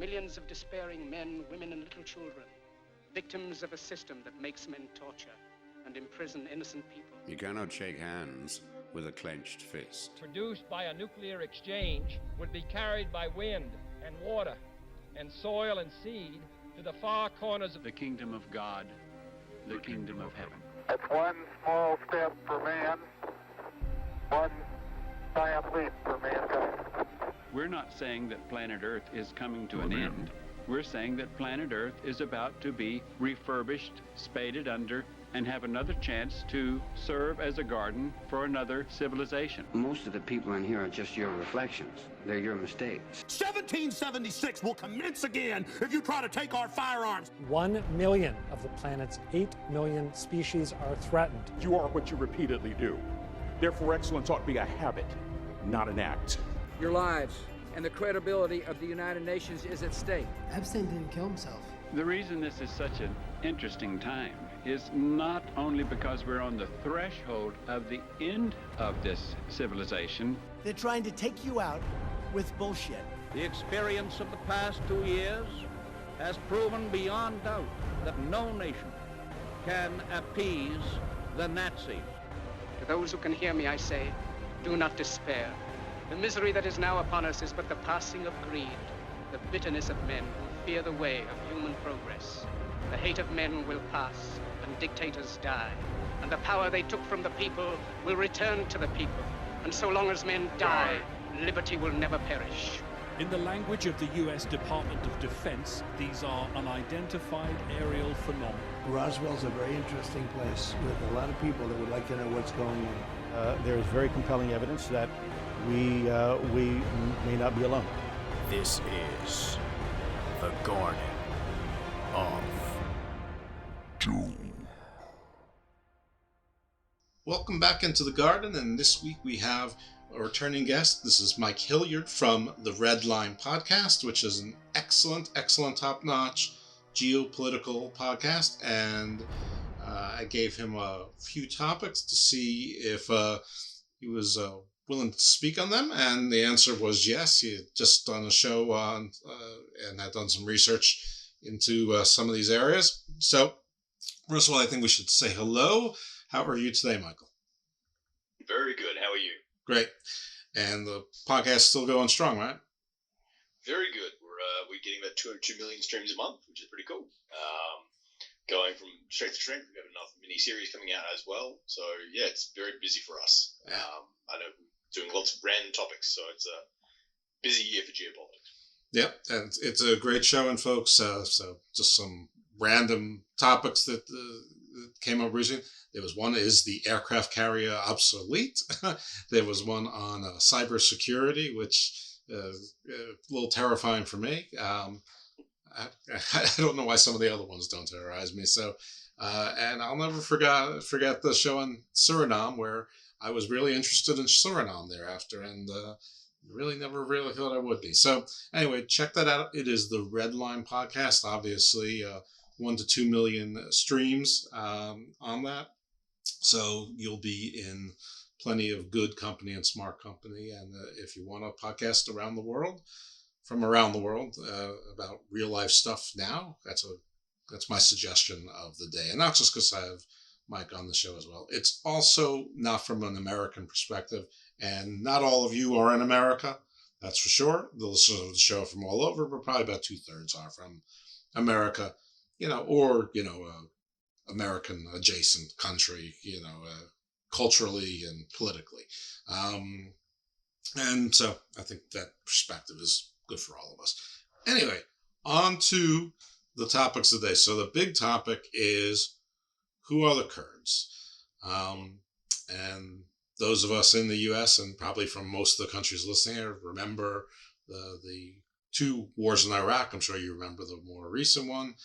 Millions of despairing men, women, and little children, victims of a system that makes men torture and imprison innocent people. You cannot shake hands with a clenched fist. Produced by a nuclear exchange would be carried by wind and water and soil and seed to the far corners of the kingdom of God, the kingdom of heaven. It's one small step for man, one giant leap for mankind. We're not saying that planet Earth is coming to an end. We're saying that planet Earth is about to be refurbished, spaded under, and have another chance to serve as a garden for another civilization. Most of the people in here are just your reflections. They're your mistakes. 1776 will commence again if you try to take our firearms. 1 million of the planet's 8 million species are threatened. You are what you repeatedly do. Therefore, excellence ought to be a habit, not an act. Your lives and the credibility of the United Nations is at stake. Epstein didn't kill himself. The reason this is such an interesting time is not only because we're on the threshold of the end of this civilization. They're trying to take you out with bullshit. The experience of the past 2 years has proven beyond doubt that no nation can appease the Nazis. To those who can hear me, I say, do not despair. The misery that is now upon us is but the passing of greed, the bitterness of men who fear the way of human progress. The hate of men will pass, and dictators die, and the power they took from the people will return to the people. And so long as men die, liberty will never perish. In the language of the U.S. Department of Defense, these are unidentified aerial phenomena. Roswell's a very interesting place with a lot of people that would like to know what's going on. There is very compelling evidence that we may not be alone. This is the Garden of Doom. Welcome back into the garden, and this week we have a returning guest. This is Mike Hilliard from the Red Line Podcast, which is an excellent, top-notch geopolitical podcast, and I gave him a few topics to see if he was willing to speak on them, and the answer was yes. He had just done a show on and had done some research into some of these areas. So, first of all, I think we should say hello. How are you today, Michael? Very good. How are you? Great. And the podcast still going strong, right? Very good. We're getting about 202 million streams a month, which is pretty cool. Going from strength to strength. We've got another mini-series coming out as well. So, yeah, it's very busy for us. Yeah. I know we're doing lots of random topics, so it's a busy year for geopolitics. Yep, and it's a great show, and folks, so just some random topics that came up recently. There was one, is the aircraft carrier obsolete? There was one on cybersecurity, which a little terrifying for me. I don't know why some of the other ones don't terrorize me. So, and I'll never forget the show on Suriname, where I was really interested in Suriname thereafter, and never really thought I would be. So anyway, check that out. It is the Red Line Podcast, obviously 1 to 2 million streams on that. So you'll be in plenty of good company and smart company. And if you want a podcast from around the world about real life stuff now, that's my suggestion of the day. And not just because I have Mike on the show as well. It's also not from an American perspective, and not all of you are in America, that's for sure. The listeners of the show from all over, but probably about 2/3 are from America, or American adjacent country, culturally and politically. And so I think that perspective is good for all of us. Anyway, on to the topics of the day. So the big topic is, who are the Kurds? And those of us in the U.S. and probably from most of the countries listening here remember the two wars in Iraq. I'm sure you remember the more recent one.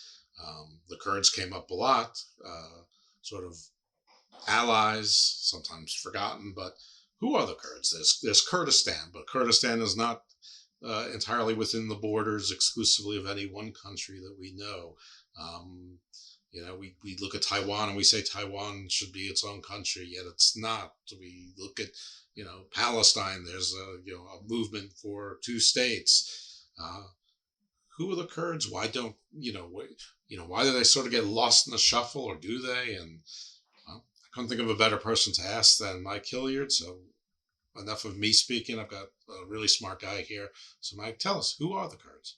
The Kurds came up a lot, sort of allies, sometimes forgotten. But who are the Kurds? There's Kurdestan, but Kurdestan is not entirely within the borders exclusively of any one country that we know. We look at Taiwan and we say Taiwan should be its own country, yet it's not. We look at, Palestine. There's a movement for two states. who are the Kurds? Why don't, why do they sort of get lost in the shuffle, or do they? And well, I couldn't think of a better person to ask than Mike Hilliard. So enough of me speaking. I've got a really smart guy here. So Mike, tell us, who are the Kurds?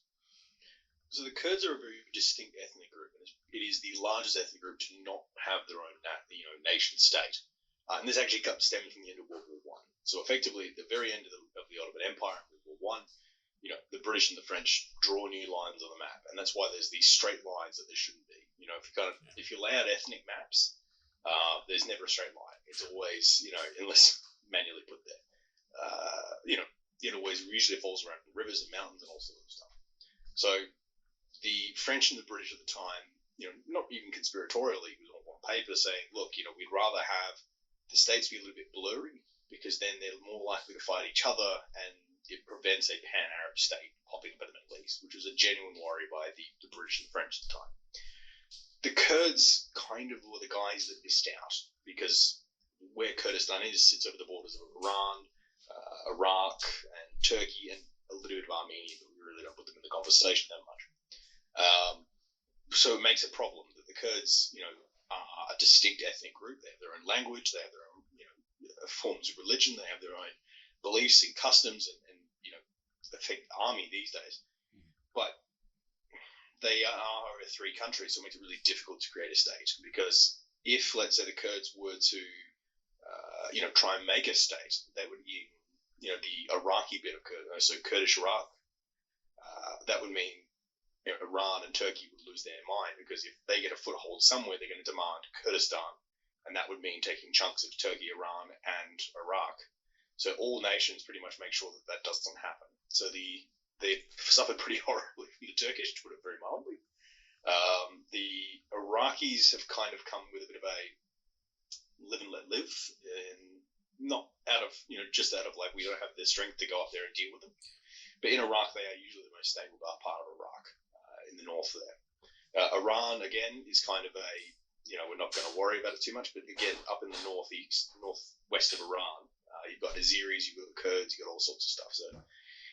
So the Kurds are a very distinct ethnic group. It is the largest ethnic group to not have their own, nation state. And this actually stems from the end of World War I. So effectively, at the very end of the Ottoman Empire, World War I, the British and the French draw new lines on the map, and that's why there's these straight lines that there shouldn't be. If you lay out ethnic maps, there's never a straight line. It's always, unless manually put there, it always usually falls around rivers and mountains and all sorts of stuff. So the French and the British at the time, not even conspiratorially, it was on paper saying, look, we'd rather have the states be a little bit blurry, because then they're more likely to fight each other, and it prevents a pan-Arab state popping up in the Middle East, which was a genuine worry by the British and the French at the time. The Kurds kind of were the guys that missed out, because where Kurdestan is sits over the borders of Iran, Iraq, and Turkey, and a little bit of Armenia, but we really don't put them in the conversation that much. So it makes a problem that the Kurds, are a distinct ethnic group. They have their own language, they have their own, forms of religion, they have their own beliefs and customs, and affect army these days. But they are over 3 countries, so it makes it really difficult to create a state. Because if, let's say, the Kurds were to, try and make a state, they would be, the Iraqi bit of Kurdish Iraq, that would mean Iran and Turkey would lose their mind, because if they get a foothold somewhere, they're going to demand Kurdestan, and that would mean taking chunks of Turkey, Iran, and Iraq. So all nations pretty much make sure that doesn't happen. So they've suffered pretty horribly from the Turkish, to put it very mildly. The Iraqis have kind of come with a bit of a live and let live, and not out of, just out of like, we don't have the strength to go up there and deal with them. But in Iraq, they are usually the most stable part of Iraq, in the north there. Iran, again, is kind of a, we're not going to worry about it too much, but again, up in the northwest of Iran, you've got Azeris, you've got the Kurds, you've got all sorts of stuff. So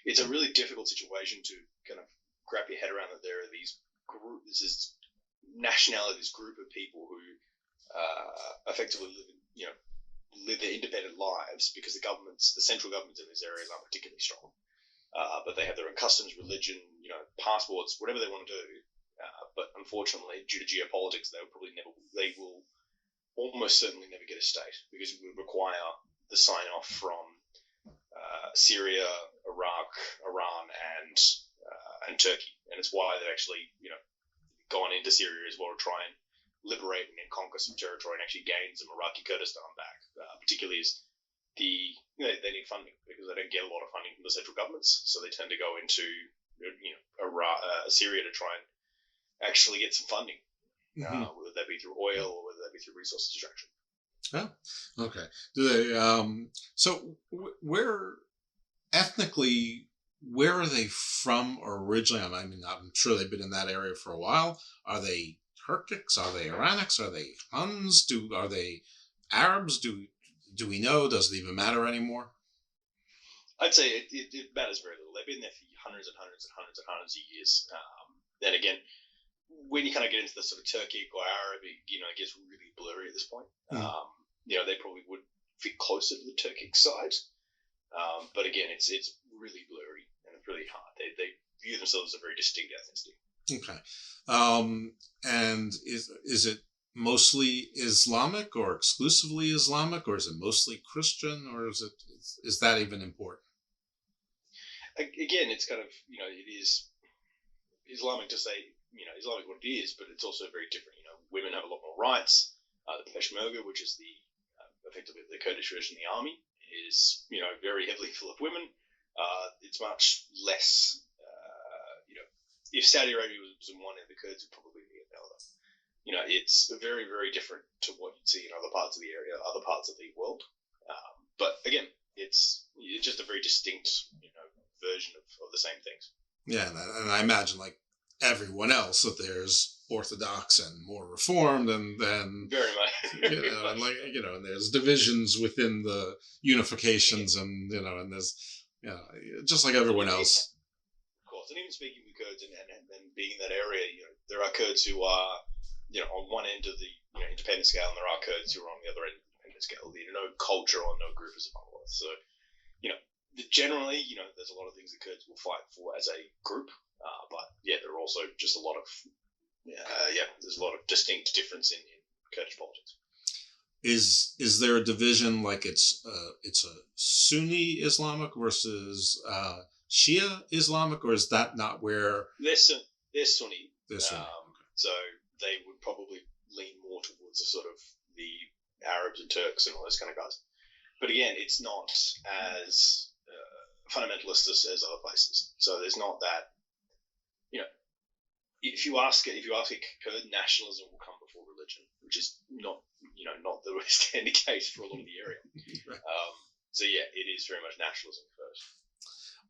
it's a really difficult situation to kind of wrap your head around, that there are these this nationalities, group of people who effectively live their independent lives, because the central governments in these areas aren't particularly strong. But they have their own customs, religion, passports, whatever they want to do. But unfortunately, due to geopolitics, they will almost certainly never get a state, because it would require the sign-off from Syria, Iraq, Iran, and Turkey. And it's why they've actually, gone into Syria as well to try and liberate and conquer some territory and actually gain some Iraqi Kurdistan back, particularly as they need funding, because they don't get a lot of funding from the central governments, so they tend to go into Syria to try and actually get some funding, whether that be through oil or whether that be through resource extraction. Oh, okay. Do they? So where ethnically, where are they from originally? I mean, I'm sure they've been in that area for a while. Are they Turkics? Are they Iranics? Are they Huns? Are they Arabs? Do we know? Does it even matter anymore? I'd say it matters very little. They've been there for hundreds and hundreds and hundreds and hundreds of years. Then again, when you kind of get into the sort of Turkic or Arabic, it gets really blurry at this point. They probably would fit closer to the Turkic side. But again, it's really blurry, and it's really hard. They view themselves as a very distinct ethnicity. Okay. And is it mostly Islamic or exclusively Islamic, or is it mostly Christian, or is that even important? Again, it's kind of, it is Islamic to say, Islamic what it is, but it's also very different. Women have a lot more rights. The Peshmerga, which is effectively the Kurdish version of the army, is, very heavily full of women. It's much less, if Saudi Arabia was in one end, the Kurds would probably be in the other. It's very, very different to what you'd see in other parts of the area, other parts of the world. But again, it's just a very distinct, version of the same things. Yeah, and I imagine, like everyone else, that there's Orthodox and more Reformed, and then very much, and there's divisions within the unifications, and and there's just like everyone else. Of course, and even speaking with Kurds and being in that area, there are Kurds who are, on one end of the independent scale, and there are Kurds who are on the other end of the independent scale. No culture or no group is a monolith. So, generally, there's a lot of things the Kurds will fight for as a group, but yeah, there are also just a lot of there's a lot of distinct difference in Kurdish politics. Is there a division like it's a Sunni Islamic versus Shia Islamic, or is that not where they're Sunni? They're Sunni. Okay. So they would probably lean more towards the sort of the Arabs and Turks and all those kind of guys. But again, it's not as fundamentalist as other places. So there's not that. If you ask a Kurd, nationalism will come before religion, which is not the standard case for a lot of the area. Right. So yeah, it is very much nationalism first.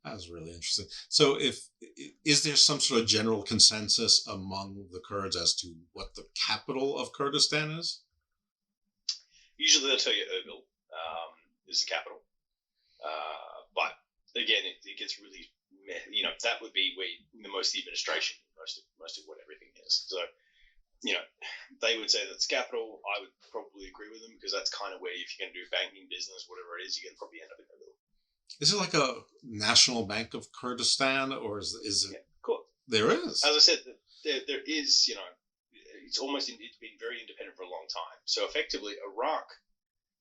That was really interesting. So is there some sort of general consensus among the Kurds as to what the capital of Kurdistan is? Usually they'll tell you Erbil is the capital. But again, it gets really, that would be where most of the administration, most of what everything is. So, they would say that's capital. I would probably agree with them because that's kind of where, if you're going to do banking business, whatever it is, you're going to probably end up in Erbil. Is it like a national bank of Kurdistan, or is it? Yeah, cool. There is. As I said, there is. It's been very independent for a long time. So effectively, Iraq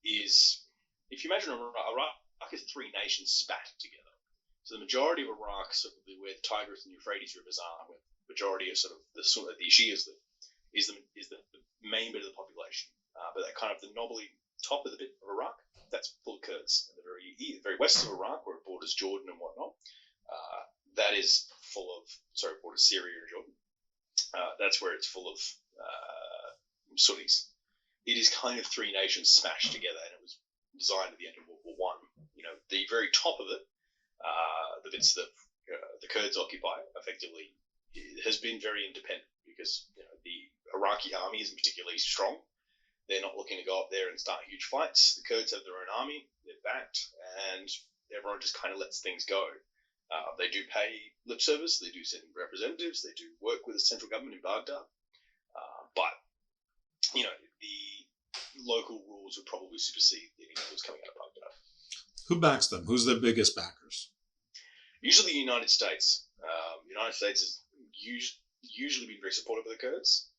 is, if you imagine Iraq is three nations spat together. So the majority of Iraq, sort of where the Tigris and Euphrates rivers are, where the majority of the Shias live, is the main bit of the population. But that kind of the knobbly top of the bit of Iraq, that's full of Kurds. And the very west of Iraq, where it borders Jordan and whatnot, that is full of, borders Syria and Jordan. That's where it's full of Sunnis. It is kind of three nations smashed together, and it was designed at the end of World War I. The very top of it, the bits that the Kurds occupy, effectively, has been very independent because the Iraqi army isn't particularly strong. They're not looking to go up there and start huge fights. The Kurds have their own army, they're backed, and everyone just kind of lets things go. They do pay lip service, they do send representatives, they do work with the central government in Baghdad, but the local rules would probably supersede anything that was coming out of Baghdad. Who backs them? Who's their biggest backers? Usually the United States. The United States has usually been very supportive of the Kurds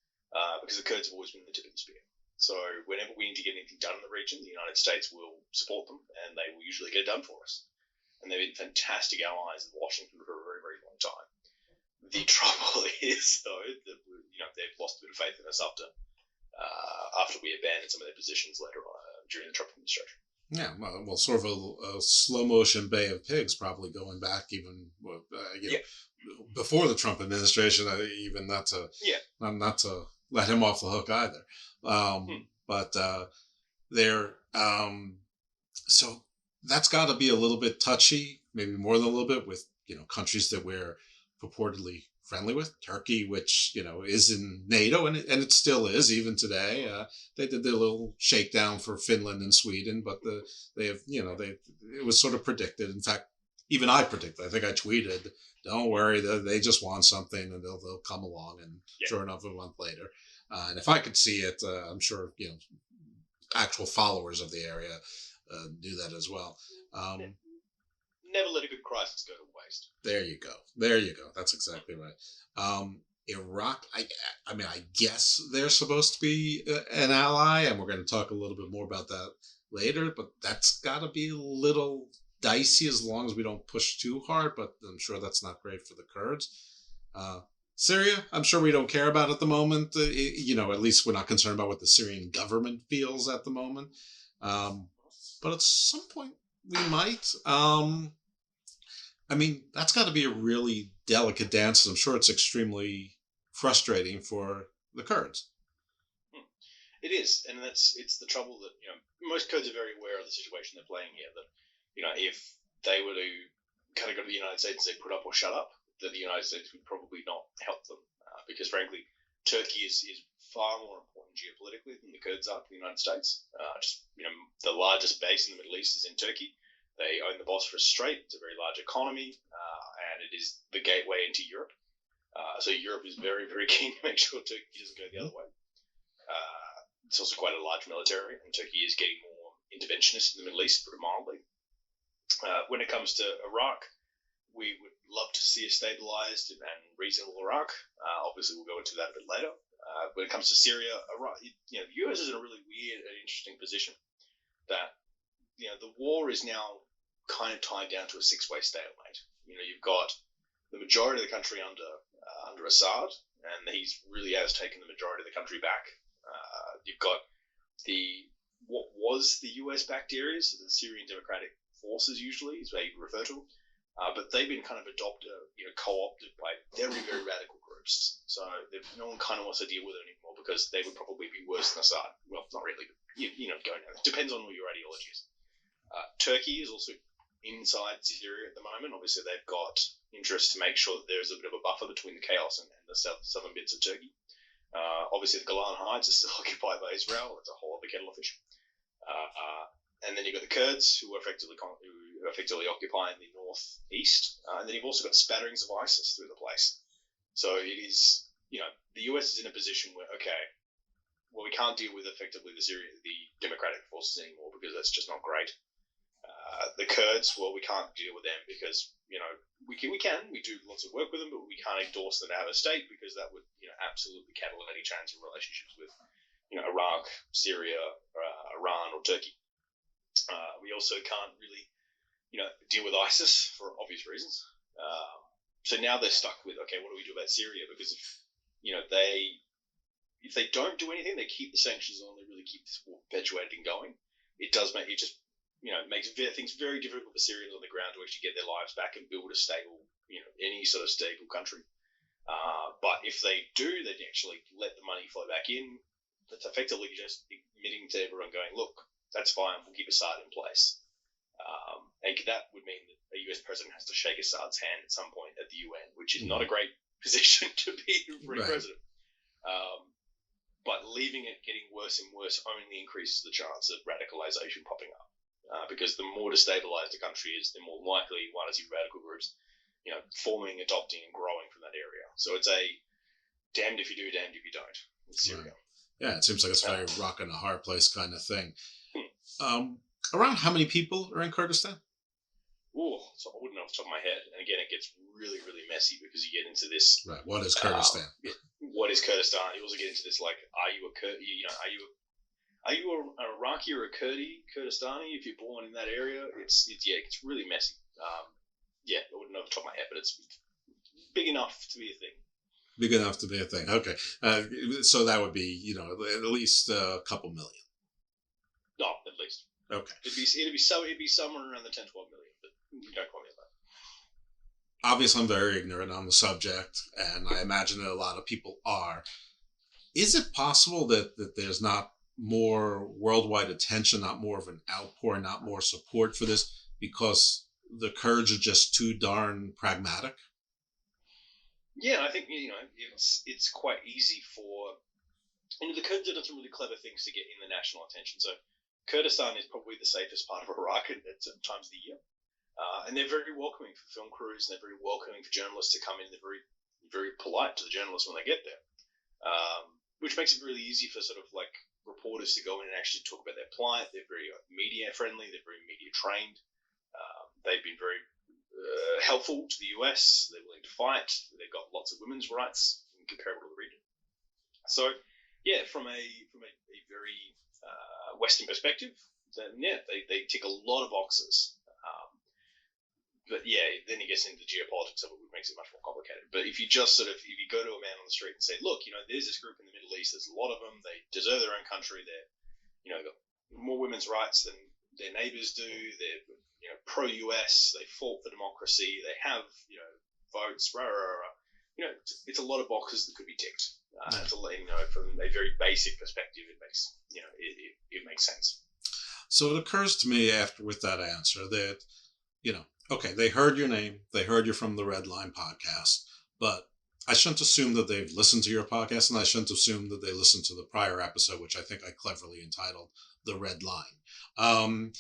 because the Kurds have always been the tip of the spear. So whenever we need to get anything done in the region, the United States will support them, and they will usually get it done for us. And they've been fantastic allies of Washington for a very, very long time. The trouble is, though, that they've lost a bit of faith in us after we abandoned some of their positions later on during the Trump administration. Yeah, well, sort of a slow motion Bay of Pigs, probably going back even before the Trump administration, even not to let him off the hook either. But so that's got to be a little bit touchy, maybe more than a little bit, with countries that we're purportedly friendly with. Turkey, which is in NATO, and it still is even today. They did their little shakedown for Finland and Sweden, but it was sort of predicted. In fact, even I predicted. I think I tweeted, "Don't worry, they just want something, and they'll come along." And sure enough, a month later, and if I could see it, I'm sure actual followers of the area knew that as well. Never let a good crisis go to waste. There you go. That's exactly right. Iraq, I guess they're supposed to be an ally, and we're going to talk a little bit more about that later, but that's got to be a little dicey as long as we don't push too hard, but I'm sure that's not great for the Kurds. Syria, I'm sure we don't care about at the moment. At least we're not concerned about what the Syrian government feels at the moment. But at some point, we might. That's got to be a really delicate dance. I'm sure it's extremely frustrating for the Kurds. It is, and it's the trouble that most Kurds are very aware of the situation they're playing here. That if they were to kind of go to the United States and say put up or shut up, that the United States would probably not help them because frankly, Turkey is far more important geopolitically than the Kurds are to the United States. The largest base in the Middle East is in Turkey. They own the Bosphorus Strait. It's a very large economy, and it is the gateway into Europe. So Europe is very, very keen to make sure Turkey doesn't go the other way. It's also quite a large military, and Turkey is getting more interventionist in the Middle East, pretty mildly. When it comes to Iraq, we would love to see a stabilized and reasonable Iraq. Obviously, we'll go into that a bit later. When it comes to Syria, Iraq, the US is in a really weird and interesting position that, the war is now kind of tied down to a six-way stalemate. You've got the majority of the country under Assad, and he's really has taken the majority of the country back. You've got what was the US-backed areas, the Syrian Democratic Forces usually is what you refer to them, but they've been kind of co-opted by very, very radical groups. So no one kind of wants to deal with it anymore because they would probably be worse than Assad. Well, not really, but going down. It depends on what your ideology is. Turkey is also inside Syria at the moment. Obviously, they've got interest to make sure that there's a bit of a buffer between the chaos and the southern bits of Turkey. Obviously, the Golan Heights are still occupied by Israel. It's a whole other kettle of fish. And then you've got the Kurds, who are effectively occupying the northeast. And then you've also got spatterings of ISIS through the place. So it is, the US is in a position where, we can't deal with effectively the democratic forces anymore because that's just not great. The Kurds, we can't deal with them because, we do lots of work with them, but we can't endorse them to have a state because that would, absolutely catalyze any change in relationships with, Iraq, Syria, Iran, or Turkey. We also can't really, deal with ISIS for obvious reasons. So now they're stuck with, what do we do about Syria? Because if they don't do anything, they keep the sanctions on, they really keep this war perpetuated and going. It does make it just, makes things very difficult for Syrians on the ground to actually get their lives back and build a stable, any sort of stable country. But if they do, they actually let the money flow back in. That's effectively just admitting to everyone going, look, that's fine, we'll keep Assad in place. And that would mean that a US president has to shake Assad's hand at some point at the UN, which is not a great position to be for a president. But leaving it getting worse and worse only increases the chance of radicalization popping up. Because the more destabilized a country is, the more likely you want to see radical groups, forming, adopting, and growing from that area. So it's a damned if you do, damned if you don't in Syria. Yeah, it seems like it's a very rock and a hard place kind of thing. Around how many people are in Kurdistan? So I wouldn't know off the top of my head. And again, it gets really, really messy because you get into this. Right. What is Kurdistan? What is Kurdistan? You also get into this, like, are you a Kurd? Are you an Iraqi or a Kurdistani? If you're born in that area, it's really messy. I wouldn't know off the top of my head, but it's big enough to be a thing. Big enough to be a thing. Okay. So that would be, at least a couple million. No, at least. Okay. It'd be somewhere around the 10, 12 million, but don't quote me on that. Obviously, I'm very ignorant on the subject, and I imagine that a lot of people are. Is it possible that there's not more worldwide attention, not more of an outpour, not more support for this, because the Kurds are just too darn pragmatic? Yeah, I think, it's quite easy for... the Kurds have done some really clever things to get in the national attention. So Kurdistan is probably the safest part of Iraq at certain times of the year. And they're very welcoming for film crews, and they're very welcoming for journalists to come in. They're very, very polite to the journalists when they get there, which makes it really easy for sort of like reporters to go in and actually talk about their plight. They're very media friendly. They're very media trained. They've been very helpful to the US. They're willing to fight. They've got lots of women's rights comparable to the region. So, from a very Western perspective, then they tick a lot of boxes. But then it gets into the geopolitics of it, which makes it much more complicated. But if you just if you go to a man on the street and say, look, there's this group in the Middle East, there's a lot of them, they deserve their own country, they're, got more women's rights than their neighbors do, they're, pro-US, they fought for democracy, they have, votes, it's a lot of boxes that could be ticked. To let from a very basic perspective, it makes, it makes sense. So it occurs to me with that answer that, okay, they heard your name, they heard you from the Red Line podcast, but I shouldn't assume that they've listened to your podcast, and I shouldn't assume that they listened to the prior episode, which I think I cleverly entitled The Red Line.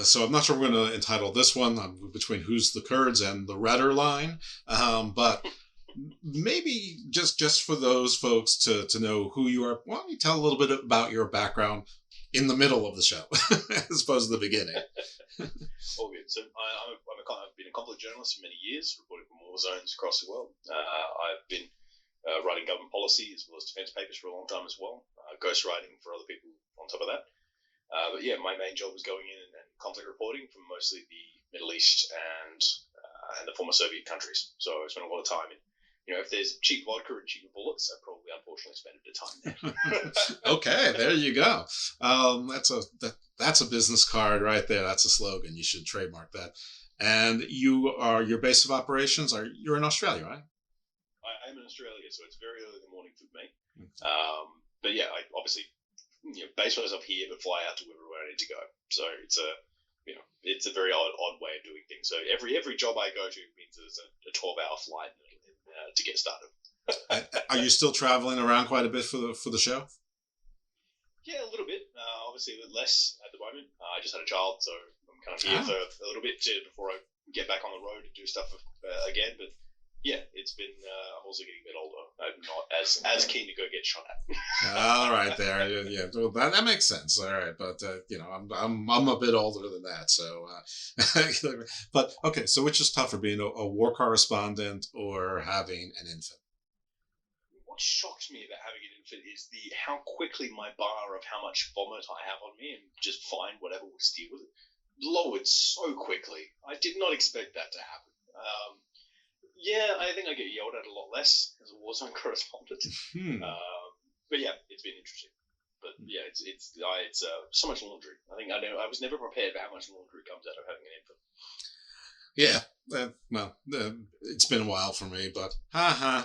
So I'm not sure we're going to entitle this one between Who's the Kurds and The Redder Line, but Maybe just for those folks to know who you are, why don't you tell a little bit about your background in the middle of the show, as opposed to the beginning? All good. So I've been a conflict journalist for many years, reporting from war zones across the world. I've been writing government policy as well as defence papers for a long time as well, ghostwriting for other people on top of that. But yeah, my main job was going in and conflict reporting from mostly the Middle East and the former Soviet countries. So I spent a lot of time in, if there's cheap vodka and cheaper bullets, I probably unfortunately spent a bit of time there. Okay, there you go. That's a business card right there. That's a slogan. You should trademark that. And your base of operations you're in Australia, right? I'm in Australia, so it's very early in the morning for me. But yeah, I obviously base myself here, but fly out to wherever I need to go. So it's a very odd way of doing things. So every job I go to means there's a 12-hour flight to get started. Are you still traveling around quite a bit for the show? Yeah, a little bit. Obviously, a bit less at the moment. I just had a child, so I'm kind of here for a little bit before I get back on the road and do stuff again. But yeah, it's been. I'm also getting a bit older. I'm not as keen to go get shot at. All right, there. Yeah, well, that makes sense. All right, but I'm a bit older than that. So, but okay. So, which is tougher, being a war correspondent or having an infant? What shocked me about having an infant is how quickly my bar of how much vomit I have on me and just find whatever will deal with it lowered so quickly. I did not expect that to happen. Yeah, I think I get yelled at a lot less as a war zone correspondent. But yeah, it's been interesting. But yeah, it's so much laundry. I was never prepared for how much laundry comes out of having an infant. Yeah, it's been a while for me, but I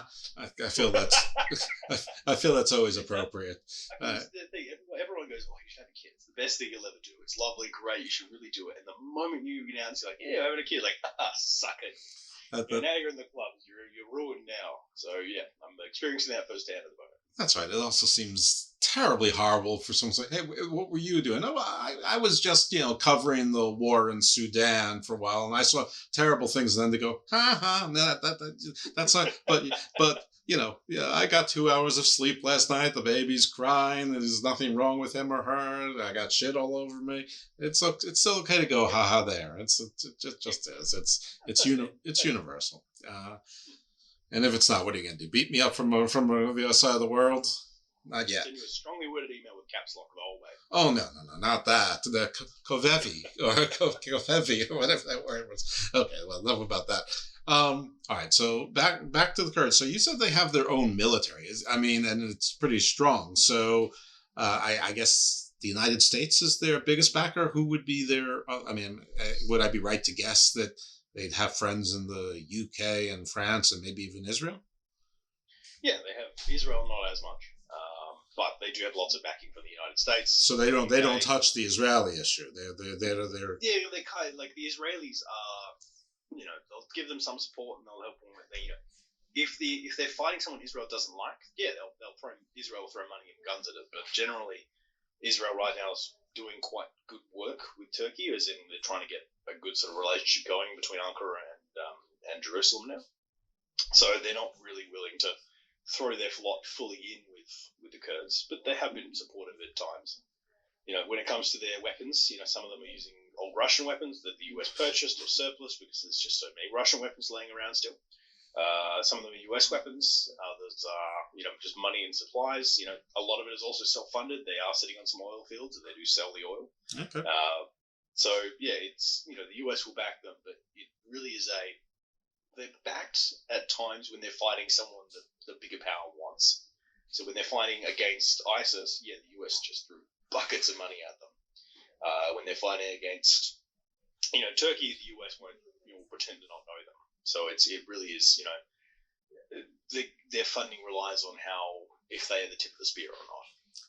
feel that's always appropriate. It's the thing. Everyone goes, "Oh, you should have a kid. It's the best thing you'll ever do. It's lovely, great. You should really do it." And the moment you announce, you're like, "Yeah, I'm having a kid," like, suck it. Now you're in the clubs. You're ruined now. So yeah, I'm experiencing that firsthand at the moment. That's right. It also seems terribly horrible for someone to say, "Hey, what were you doing?" "Oh, I was just covering the war in Sudan for a while, and I saw terrible things." And then they go, that's not. But yeah, I got 2 hours of sleep last night. The baby's crying. There's nothing wrong with him or her. I got shit all over me. It's still okay to go there. It just is. It's universal. And if it's not, what are you going to do? Beat me up from the other side of the world? Not yet. Send you a strongly worded email with caps lock the whole way. Oh, no, not that. The Kovevi, or Kovevi, or whatever that word was. Okay, well, enough about that. All right, so back to the Kurds. So you said they have their own military. And it's pretty strong. So I guess the United States is their biggest backer. Who would be their, would I be right to guess that they'd have friends in the UK and France and maybe even Israel? Yeah, they have Israel, not as much, but they do have lots of backing from the United States. So they don't touch the Israeli issue. They're yeah, they kind of, like the Israelis are, they'll give them some support and they'll help them with if they're fighting someone Israel doesn't like, yeah, Israel will throw money and guns at it. But generally, Israel right now is doing quite good work with Turkey, as in they're trying to get a good sort of relationship going between Ankara and Jerusalem now. So they're not really willing to throw their lot fully in with the Kurds, but they have been supportive at times. When it comes to their weapons, some of them are using old Russian weapons that the US purchased or surplus because there's just so many Russian weapons laying around still. Some of them are US weapons, others are, just money and supplies. A lot of it is also self-funded. They are sitting on some oil fields and they do sell the oil. Okay. So, yeah, it's, the US will back them, but it really is they're backed at times when they're fighting someone that the bigger power wants. So when they're fighting against ISIS, yeah, the US just threw buckets of money at them. When they're fighting against, Turkey, the US won't pretend to not know them. So it really is, their funding relies on if they are the tip of the spear or not.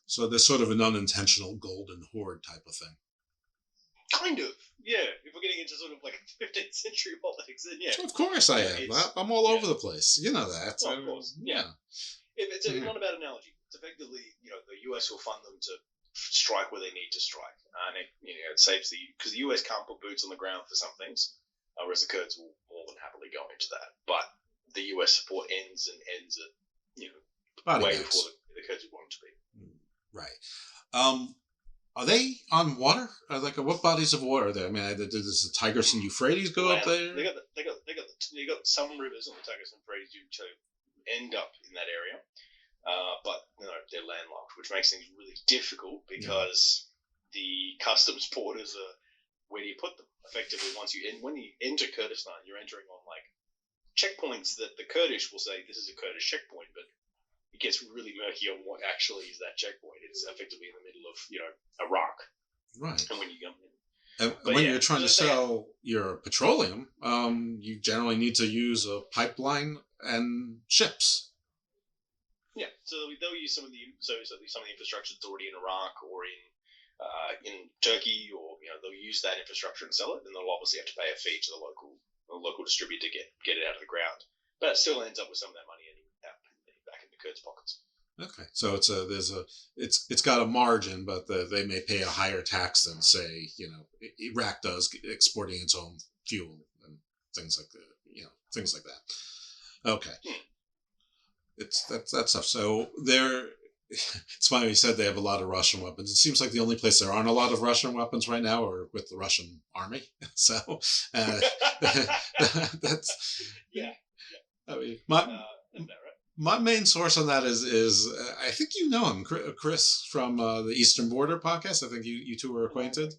So there's sort of an unintentional golden horde type of thing. Kind of, yeah. If we're getting into sort of like 15th century politics, then yeah. Of course I am. I'm all over the place. You know that. Well, of course, yeah. It's not a bad analogy. It's effectively, the US will fund them to strike where they need to strike, and it saves because the US can't put boots on the ground for some things, whereas the Kurds will more than happily go into that. But the US support ends and Body way bags. before the Kurds would want them to be. Right. Are they on water? Like, what bodies of water are there? I mean, does the Tigris and Euphrates go up there? They got some rivers on the Tigris and Euphrates to end up in that area, but they're landlocked, which makes things really difficult because the customs borders are, where do you put them? Effectively, when you enter Kurdistan, you're entering on like checkpoints that the Kurdish will say this is a Kurdish checkpoint, but it gets really murky on what actually is that checkpoint. It's effectively in the middle of Iraq. Right. And when you come in. And when you're trying to sell your petroleum, you generally need to use a pipeline and ships. Yeah, so they'll use some of the infrastructure that's already in Iraq or in Turkey, or they'll use that infrastructure and sell it, and they'll obviously have to pay a fee to the local distributor to get it out of the ground. But it still ends up with some of that money back in the Kurds' pockets. Okay, so it's got a margin, but they may pay a higher tax than, say, Iraq does, exporting its own fuel and things like that. Okay, that's tough. So it's funny you said they have a lot of Russian weapons. It seems like the only place there aren't a lot of Russian weapons right now are with the Russian army. So that's I mean my main source on that is I think you know him, Chris from the Eastern Border podcast. I think you two are acquainted.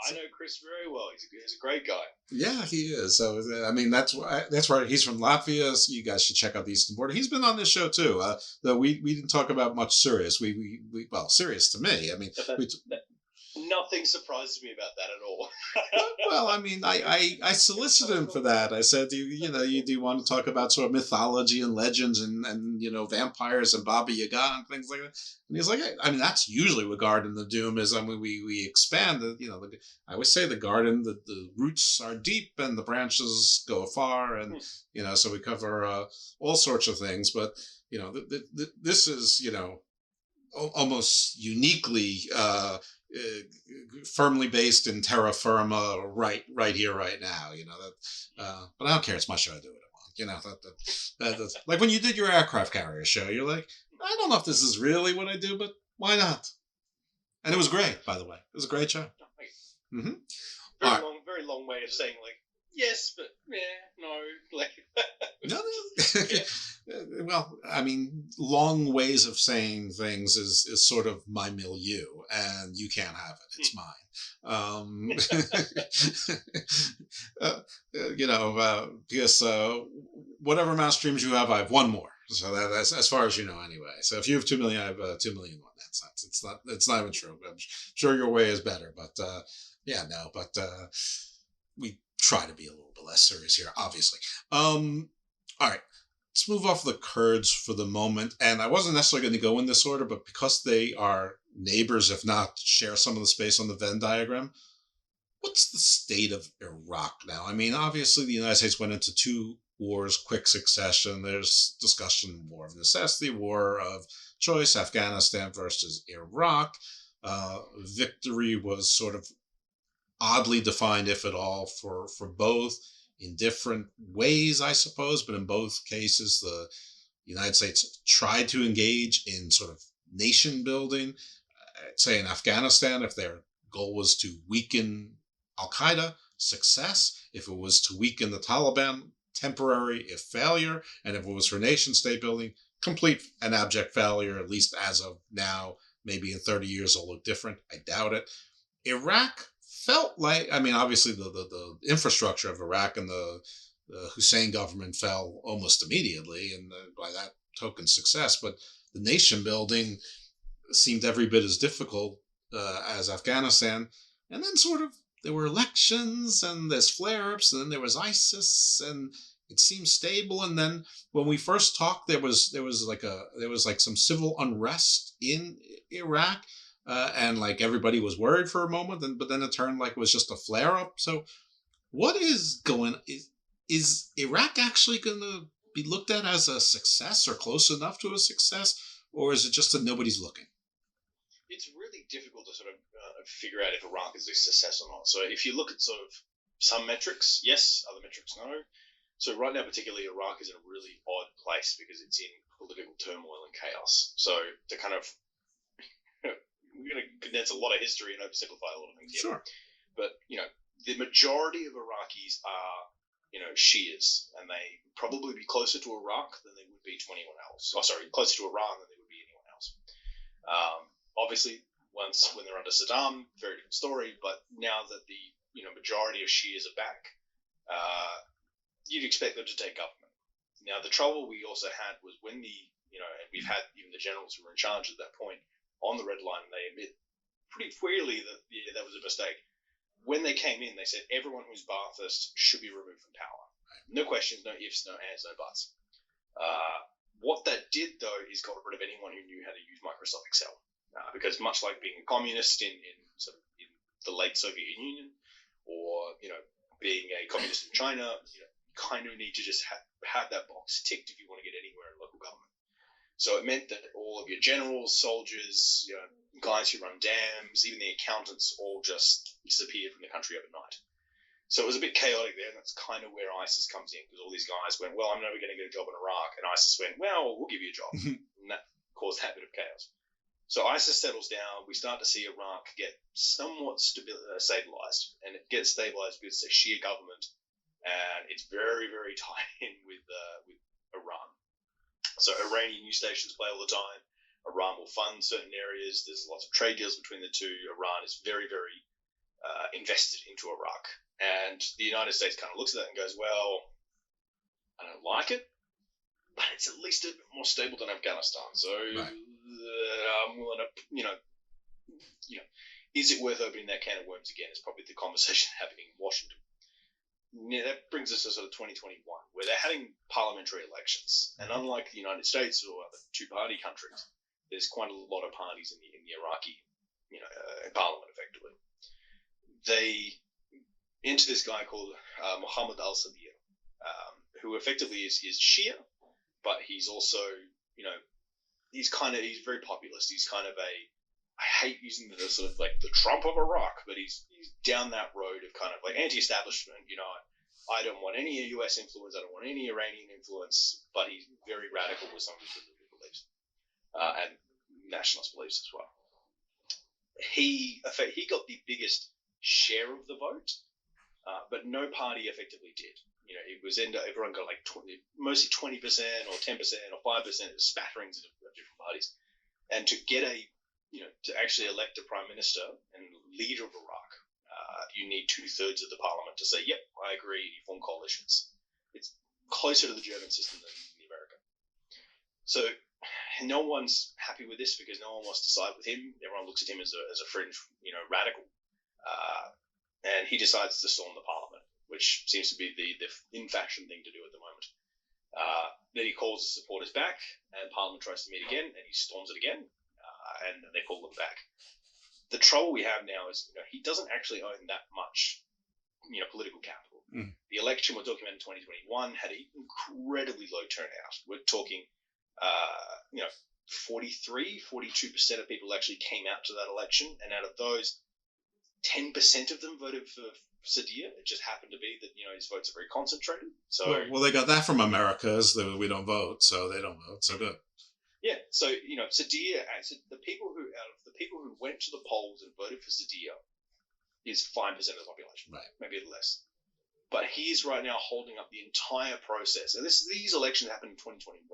I know Chris very well. He's a great guy. Yeah, he is. So I mean, that's where he's from, Latvia. So you guys should check out the Eastern Border. He's been on this show too. Though we didn't talk about much serious. Well, serious to me. I mean, nothing surprises me about that at all. Well, I mean, I solicited him for that. I said, do you want to talk about sort of mythology and legends and vampires and Baba Yaga and things like that? And he's like, I mean, that's usually what Garden of Doom is. I mean, we expand the, I always say the garden, the roots are deep and the branches go far, and so we cover all sorts of things. But this is almost uniquely firmly based in terra firma, right here, right now. But I don't care. It's my show. I do what I want. That's like when you did your aircraft carrier show. You're like, I don't know if this is really what I do, but why not? And it was great, by the way. It was a great show. Mm-hmm. Very long way of saying like yes, but no, like no. Well, I mean, long ways of saying things is sort of my milieu, and you can't have it. It's mine. Because whatever amount of streams you have, I have one more. So that's as far as you know, anyway. So if you have 2 million, I have 2 million one. It's not even true. I'm sure your way is better, but we try to be a little bit less serious here, obviously. All right. Let's move off the Kurds for the moment. And I wasn't necessarily going to go in this order, but because they are neighbors, if not share some of the space on the Venn diagram, what's the state of Iraq now? I mean, obviously the United States went into 2 wars, quick succession. There's discussion, war of necessity, war of choice, Afghanistan versus Iraq. Victory was sort of oddly defined, if at all, for both, in different ways, I suppose, but in both cases, the United States tried to engage in sort of nation building. I'd say in Afghanistan, if their goal was to weaken Al-Qaeda, success. If it was to weaken the Taliban, temporary, if failure. And if it was for nation state building, complete and abject failure, at least as of now. Maybe in 30 years it'll look different. I doubt it. Iraq felt like, I mean, obviously the infrastructure of Iraq and the Hussein government fell almost immediately, and by that token success, but the nation building seemed every bit as difficult as Afghanistan. And then sort of there were elections and there's flare-ups, and then there was ISIS, and it seemed stable. And then when we first talked, there was like some civil unrest in Iraq. And like everybody was worried for a moment, but then it turned like it was just a flare up. So what is going, is Iraq actually going to be looked at as a success or close enough to a success? Or is it just that nobody's looking? It's really difficult to sort of figure out if Iraq is a success or not. So if you look at sort of some metrics, yes, other metrics, no. So right now, particularly, Iraq is in a really odd place because it's in political turmoil and chaos. So to kind of, we're going to condense a lot of history and oversimplify a lot of things here. Sure. But, the majority of Iraqis are, Shias, and they probably be closer to Iraq than they would be to anyone else. Closer to Iran than they would be anyone else. Obviously, when they're under Saddam, very different story. But now that the majority of Shias are back, you'd expect them to take government. Now, the trouble we also had was when and we've had even the generals who were in charge at that point on the red line, and they admit pretty freely that that was a mistake. When they came in, they said everyone who's Ba'athist should be removed from power. No questions, no ifs, no ands, no buts. What that did, though, is got rid of anyone who knew how to use Microsoft Excel. Because much like being a communist in the late Soviet Union, or being a communist in China, you kind of need to just have that box ticked if you want to get anywhere in local government. So it meant that all of your generals, soldiers, guys who run dams, even the accountants, all just disappeared from the country overnight. So it was a bit chaotic there, and that's kind of where ISIS comes in, because all these guys went, well, I'm never going to get a job in Iraq, and ISIS went, well, we'll give you a job, and that caused that bit of chaos. So ISIS settles down. We start to see Iraq get somewhat stabilized, and it gets stabilized because it's a Shia government, and it's very, very tied in with Iran. So Iranian news stations play all the time. Iran will fund certain areas. There's lots of trade deals between the two. Iran is very, very invested into Iraq. And the United States kind of looks at that and goes, well, I don't like it, but it's at least a bit more stable than Afghanistan. So I'm willing to, is it worth opening that can of worms again? Is probably the conversation happening in Washington. Yeah, that brings us to sort of 2021, where they're having parliamentary elections. And unlike the United States or other two-party countries, there's quite a lot of parties in the Iraqi, parliament, effectively. They enter this guy called Mohammed al-Sabir, who effectively is Shia, but he's also, he's very populist. He's kind of I hate using the sort of like the Trump of Iraq, but he's down that road of kind of like anti-establishment. I don't want any US influence. I don't want any Iranian influence, but he's very radical with some of his political beliefs and nationalist beliefs as well. He got the biggest share of the vote, but no party effectively did. It was everyone got like mostly 20% or 10% or 5%, spatterings of different parties, and to get to actually elect a prime minister and leader of Iraq, you need 2/3 of the parliament to say, yep, I agree, you form coalitions. It's closer to the German system than in America. So no one's happy with this because no one wants to side with him. Everyone looks at him as a fringe, radical. And he decides to storm the parliament, which seems to be the in-fashion thing to do at the moment. Then he calls his supporters back, and Parliament tries to meet again, and he storms it again, and they pull them back. The trouble we have now is, he doesn't actually own that much, political capital. The election we're talking about in 2021 had an incredibly low turnout. We're talking, 42% of people actually came out to that election, and out of those, 10% of them voted for Sadir. It just happened to be that his votes are very concentrated. So well, they got that from America, we don't vote, so they don't vote. So good. Yeah. So Sadir, the people who went to the polls and voted for Sadir is 5% of the population, right? Maybe less. But he is right now holding up the entire process. And these elections happened in 2021.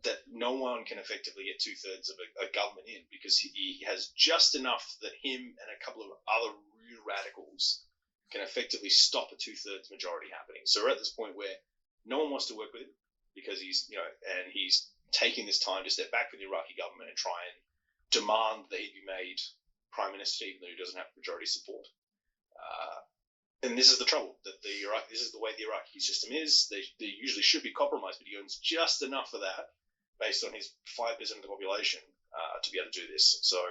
That no one can effectively get 2/3 of a government in because he has just enough that him and a couple of other real radicals can effectively stop a 2/3 majority happening. So we're at this point where no one wants to work with him because he's taking this time to step back from the Iraqi government and try and demand that he be made prime minister even though he doesn't have majority support. And this is the trouble, that this is the way the Iraqi system is. They usually should be compromised, but he owns just enough of that based on his 5% of the population to be able to do this. So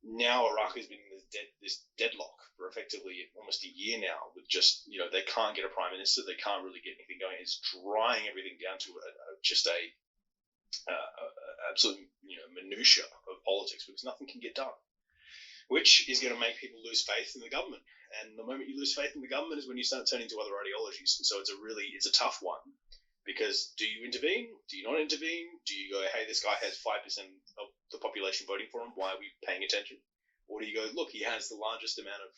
now Iraq has been in this deadlock for effectively almost a year now with just, they can't get a prime minister. They can't really get anything going. It's drying everything down to just a absolute, minutiae of politics because nothing can get done, which is going to make people lose faith in the government. And the moment you lose faith in the government is when you start turning to other ideologies. And so it's a tough one, because do you intervene? Do you not intervene? Do you go, hey, this guy has 5% of the population voting for him, why are we paying attention? Or do you go, look, he has the largest amount of,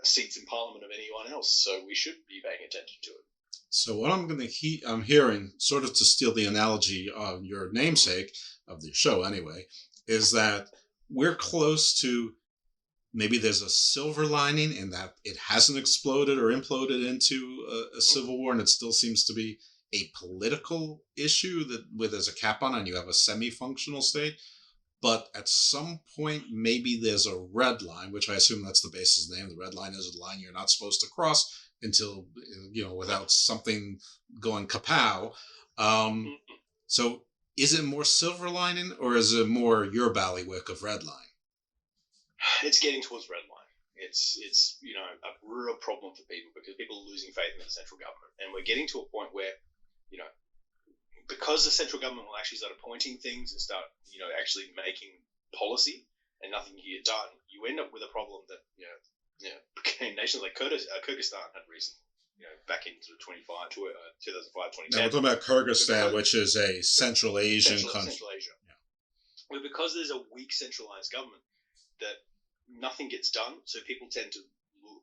seats in parliament of anyone else, so we should be paying attention to it. So what I'm hearing, sort of to steal the analogy of your namesake, of the show anyway, is that we're close to, maybe there's a silver lining in that it hasn't exploded or imploded into a civil war, and it still seems to be a political issue that where there's a cap on and you have a semi-functional state. But at some point, maybe there's a red line, which I assume that's the basis name. The red line is a line you're not supposed to cross until, without something going kapow. So is it more silver lining, or is it more your ballywick of red line? It's getting towards red line. It's a real problem for people, because people are losing faith in the central government. And we're getting to a point where, because the central government will actually start appointing things and start, actually making policy, and nothing can get done, you end up with a problem that, nations like Kurdestan had recently, back in sort of 2005, 2010. Now we're talking about Kurdestan, which is a Central Asian country. Central Asia. Yeah. Well, because there's a weak centralized government, that nothing gets done, so people tend to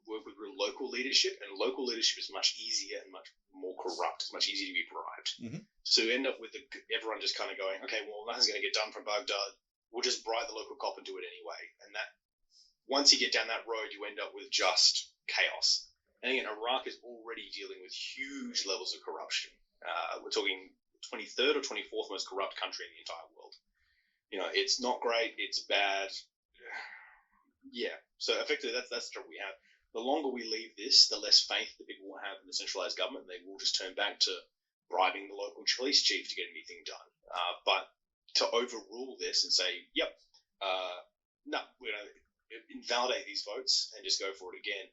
work with real local leadership, and local leadership is much easier and much more corrupt. It's much easier to be bribed. Mm-hmm. So you end up with everyone just kind of going, okay, well, nothing's going to get done from Baghdad. We'll just bribe the local cop and do it anyway. And that, once you get down that road, you end up with just chaos. And again, Iraq is already dealing with huge levels of corruption. We're talking 23rd or 24th most corrupt country in the entire world. It's not great. It's bad. Yeah. So effectively, that's the trouble we have. The longer we leave this, the less faith that people will have in the centralized government. They will just turn back to bribing the local police chief to get anything done. But to overrule this and say, yep, no, we're going to invalidate these votes and just go for it again,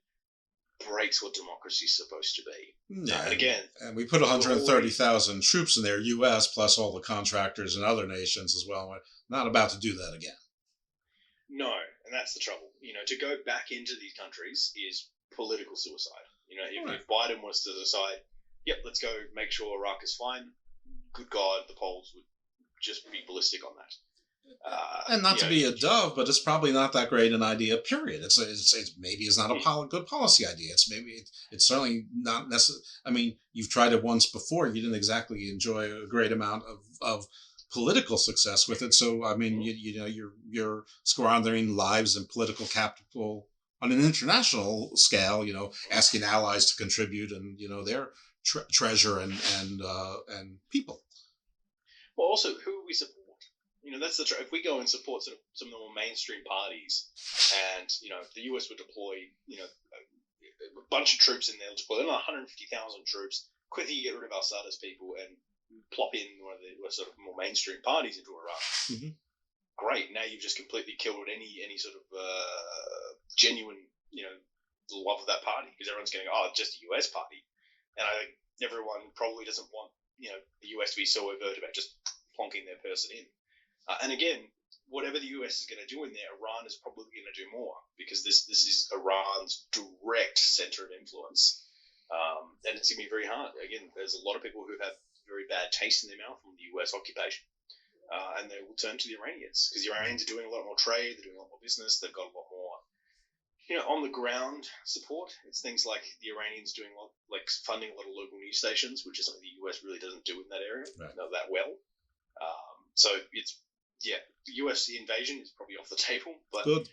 breaks what democracy is supposed to be. Yeah, and again, and we put 130,000 troops in there, U.S. plus all the contractors and other nations as well. We're not about to do that again. No, and that's the trouble. To go back into these countries is political suicide. If Biden was to decide, yep, let's go make sure Iraq is fine, good God, the polls would just be ballistic on that. And not to be a dove, but it's probably not that great an idea, period. It's maybe it's not a good policy idea. It's certainly not necessary. I mean, you've tried it once before. You didn't exactly enjoy a great amount of political success with it. So, I mean, you're squandering lives and political capital on an international scale, asking allies to contribute and, their treasure and people. Well, also, who we support. That's the if we go and support sort of some of the more mainstream parties, and the US would deploy a bunch of troops in there, deploy 150,000 troops, quickly get rid of Al-Sadr's people and plop in one of the sort of more mainstream parties into Iraq. Mm-hmm. Great, now you've just completely killed any sort of genuine love of that party, because everyone's going, oh, it's just a US party, and I think everyone probably doesn't want the US to be so overt about just plonking their person in. And again, whatever the US is going to do in there, Iran is probably going to do more, because this is Iran's direct center of influence. And it's going to be very hard. Again, there's a lot of people who have very bad taste in their mouth from the US occupation. And they will turn to the Iranians, because the Iranians are doing a lot more trade, they're doing a lot more business, they've got a lot more on the ground support. It's things like the Iranians doing funding a lot of local news stations, which is something the US really doesn't do in that area, not that well. So it's the US invasion is probably off the table, but good.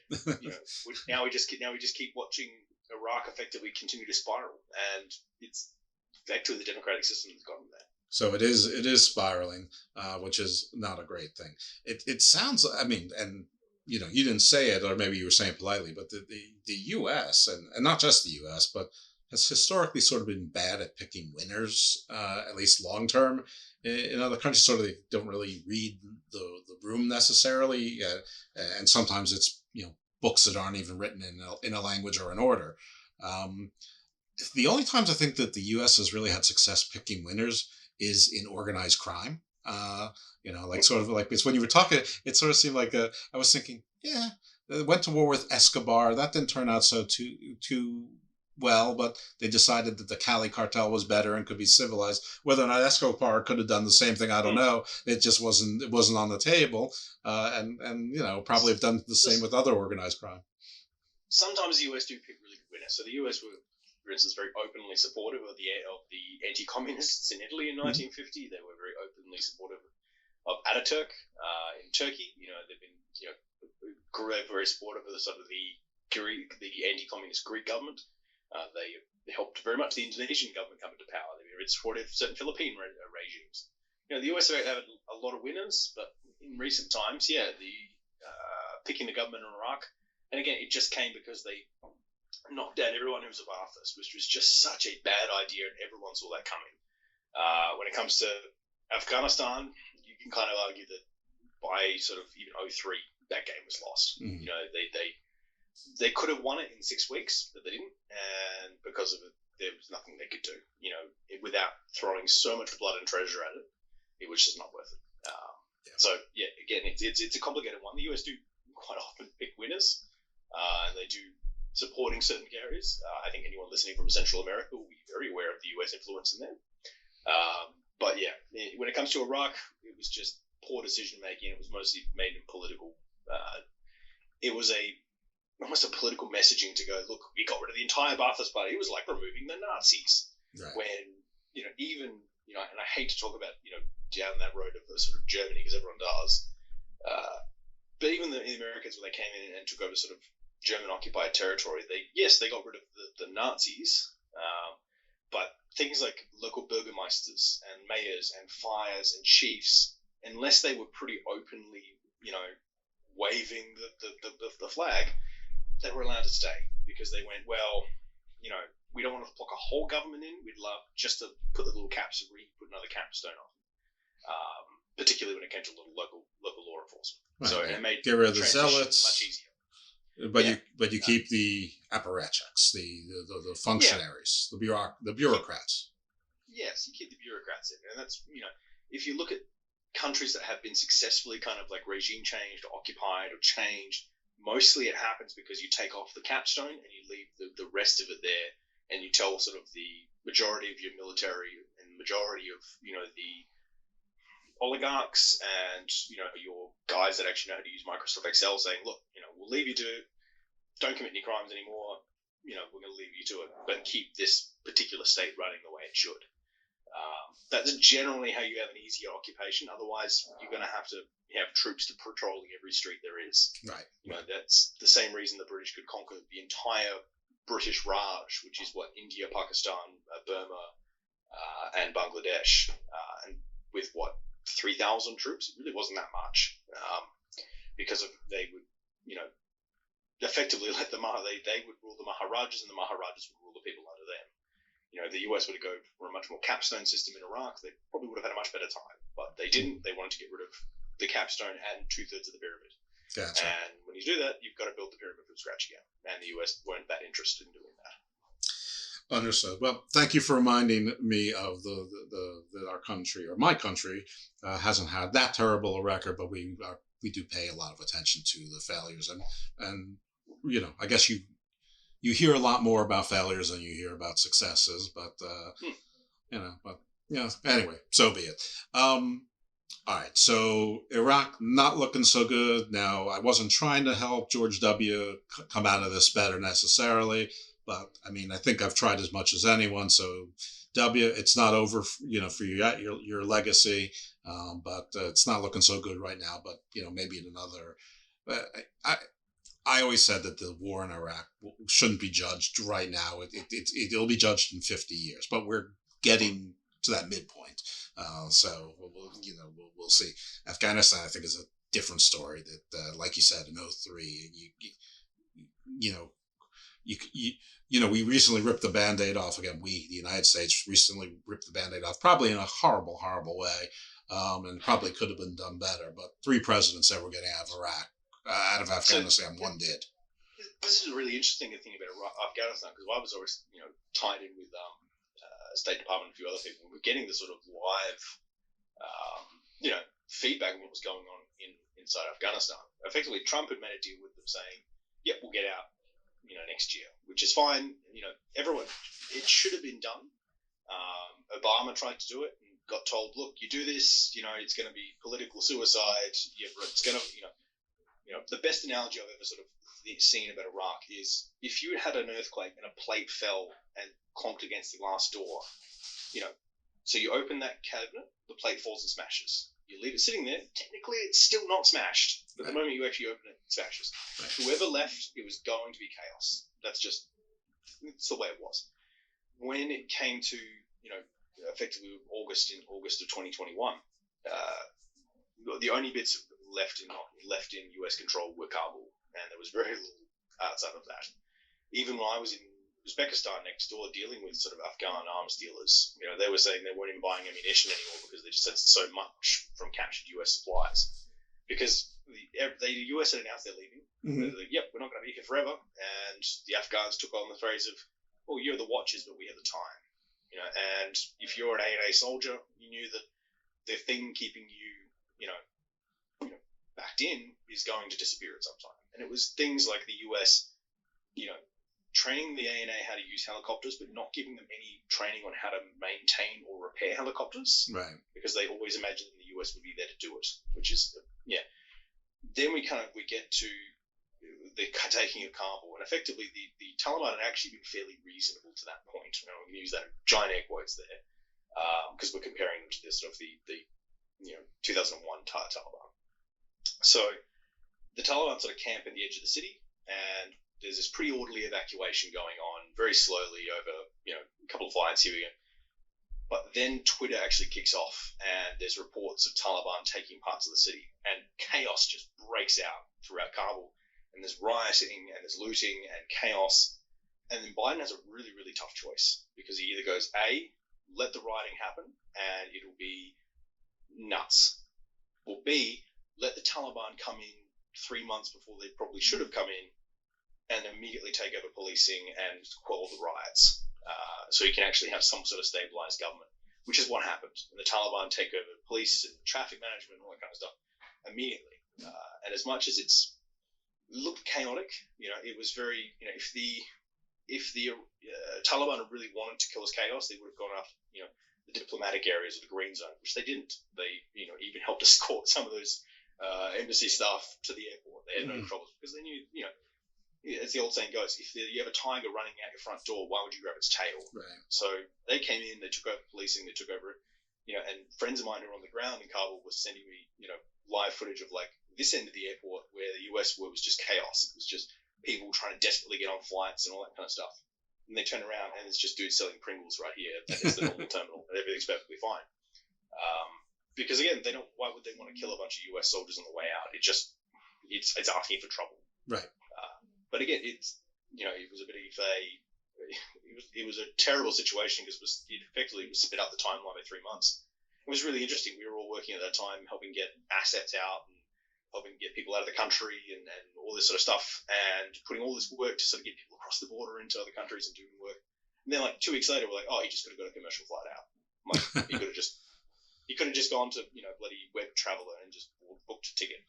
now we just keep watching Iraq effectively continue to spiral, and it's effectively the democratic system that's gotten there. So it is spiraling, which is not a great thing. It sounds, I mean, and you didn't say it, or maybe you were saying it politely, but the U.S. and not just the U.S. but has historically sort of been bad at picking winners, at least long term. In other countries, sort of they don't really read the room necessarily, and sometimes it's books that aren't even written in a language or an order. The only times I think that the U.S. has really had success picking winners is in organized crime. It's when you were talking, it sort of seemed like I was thinking, Yeah, they went to war with Escobar. That didn't turn out too well, but they decided that the Cali cartel was better and could be civilized. Whether or not Escobar could have done the same thing, I don't know. It just wasn't. It wasn't on the table, and probably have done the same with other organized crime. Sometimes the US do pick really good winners. So the US were, for instance, very openly supportive of the anti-communists in Italy in 1950. They were very openly supportive of Ataturk in Turkey. They've been very supportive of the sort of the anti-communist Greek government. They helped very much the Indonesian government come into power. They were very supportive of certain Philippine regimes. The US have had a lot of winners, but in recent times, picking the government in Iraq, and again, it just came because they knocked out everyone who was a Ba'athist, which was just such a bad idea, and everyone saw that coming. When it comes to Afghanistan, you can kind of argue that by sort of even 2003, that game was lost. Mm-hmm. They could have won it in 6 weeks, but they didn't, and because of it, there was nothing they could do. Without throwing so much blood and treasure at it, it was just not worth it. So again, it's a complicated one. The US do quite often pick winners, and they do supporting certain areas. I think anyone listening from Central America will be very aware of the US influence in there. But when it comes to Iraq, it was just poor decision making. It was mostly made in political. It was almost a political messaging to go, look, we got rid of the entire Ba'athist Party. It was like removing the Nazis. Right. When even and I hate to talk about down that road of sort of Germany because everyone does. But even the Americans, when they came in and took over sort of German occupied territory, they got rid of the Nazis, but things like local burgomeisters and mayors and fires and chiefs, unless they were pretty openly, waving the flag, they were allowed to stay because they went, well, we don't want to block a whole government in. We'd love just to put the little caps and put another capstone on. Particularly when it came to local law enforcement. Right. So it made get rid of the zealots much easier. But you keep the apparatchiks, the functionaries, the bureaucrats. Yes, you keep the bureaucrats in, and that's if you look at countries that have been successfully kind of like regime changed, or occupied, or changed, mostly it happens because you take off the capstone and you leave the rest of it there, and you tell sort of the majority of your military and majority of the oligarchs and your guys that actually know how to use Microsoft Excel saying, look, we'll leave you to it. Don't commit any crimes anymore. We're going to leave you to it, but keep this particular state running the way it should. That's generally how you have an easier occupation. Otherwise, you're going to have troops to patrolling every street there is. Right. That's the same reason the British could conquer the entire British Raj, which is what India, Pakistan, Burma, and Bangladesh, and with 3,000 troops, it really wasn't that much, because they would, effectively let they would rule the Maharajas, and the Maharajas would rule the people under them. The US would go for a much more capstone system in Iraq. They probably would have had a much better time, but they didn't. They wanted to get rid of the capstone and 2/3 of the pyramid. Gotcha. And when you do that, you've got to build the pyramid from scratch again. And the US weren't that interested in doing that. Understood. Well, thank you for reminding me of that our country, or my country, hasn't had that terrible a record, but we do pay a lot of attention to the failures, and I guess you hear a lot more about failures than you hear about successes, but anyway, so be it. All right, so Iraq not looking so good. Now, I wasn't trying to help George W. come out of this better necessarily. But I mean, I think I've tried as much as anyone. So, W, it's not over, for your legacy, but it's not looking so good right now. But maybe in another. I always said that the war in Iraq shouldn't be judged right now. It'll be judged in 50 years. But we're getting to that midpoint. So we'll see. Afghanistan, I think, is a different story. That, like you said, in 2003, we recently ripped the Band-Aid off again. We, the United States, recently ripped the Band-Aid off, probably in a horrible, horrible way, and probably could have been done better. But 3 presidents ever getting out of Afghanistan, one did. This is a really interesting thing about Afghanistan, because I was always, tied in with State Department and a few other people. We're getting the sort of live, feedback on what was going on inside Afghanistan. Effectively, Trump had made a deal with them saying, "Yep, we'll get out, next year," which is fine. Everyone, it should have been done. Obama tried to do it and got told, "Look, you do this, it's going to be political suicide. It's going to, the best analogy I've ever sort of seen about Iraq is if you had an earthquake and a plate fell and clonked against the glass door, so you open that cabinet, the plate falls and smashes. You leave it sitting there, technically it's still not smashed, but the moment you actually open it, it smashes. Right. Whoever left, it was going to be chaos. It's the way it was. When it came to, effectively August of 2021, the only bits left in US control were Kabul, and there was very little outside of that. Even when I was in Uzbekistan next door dealing with sort of Afghan arms dealers, they were saying they weren't even buying ammunition anymore because they just had so much from captured US supplies. Because the US had announced they're leaving. Mm-hmm. They're like, "Yep, we're not going to be here forever." And the Afghans took on the phrase of, "Oh, you're the watchers, but we have the time." And if you're an A&A soldier, you knew that the thing keeping you, backed in is going to disappear at some time. And it was things like the US, training the A&A how to use helicopters, but not giving them any training on how to maintain or repair helicopters. Right. Because they always imagined the US would be there to do it, which is, Then we get to the taking of Kabul, and effectively the Taliban had actually been fairly reasonable to that point. We can use that giant air quotes there, because we're comparing them to the sort of the 2001 Taliban. So the Taliban sort of camp at the edge of the city, and there's this pretty orderly evacuation going on very slowly over a couple of flights here again. But then Twitter actually kicks off, and there's reports of Taliban taking parts of the city, and chaos just breaks out throughout Kabul. And there's rioting, and there's looting, and chaos. And then Biden has a really, really tough choice, because he either goes, A, let the rioting happen, and it'll be nuts. Or B, let the Taliban come in 3 months before they probably should have come in, and immediately take over policing and quell the riots. So you can actually have some sort of stabilized government, which is what happened. And the Taliban take over police and traffic management and all that kind of stuff immediately. And as much as it looked chaotic, it was very, if the Taliban had really wanted to kill us chaos, they would have gone after, the diplomatic areas of the green zone, which they didn't. They, even helped escort some of those embassy staff to the airport. They had no troubles because they knew, as the old saying goes, if you have a tiger running out your front door, why would you grab its tail? Right. So they came in, they took over policing, they took over, and friends of mine who were on the ground in Kabul were sending me, live footage of like this end of the airport where the US was just chaos. It was just people trying to desperately get on flights and all that kind of stuff. And they turn around and it's just dudes selling Pringles right here. And it's the normal terminal and everything's perfectly fine. Because again, why would they want to kill a bunch of US soldiers on the way out? It's asking for trouble. Right. But again, it was a bit of it was a terrible situation because it effectively sped up the timeline by 3 months. It was really interesting. We were all working at that time, helping get assets out and helping get people out of the country and all this sort of stuff, and putting all this work to sort of get people across the border into other countries and doing work. And then like 2 weeks later, we're like, oh, he just could have got a commercial flight out. Like, he could have just gone to bloody web traveler and just booked a ticket.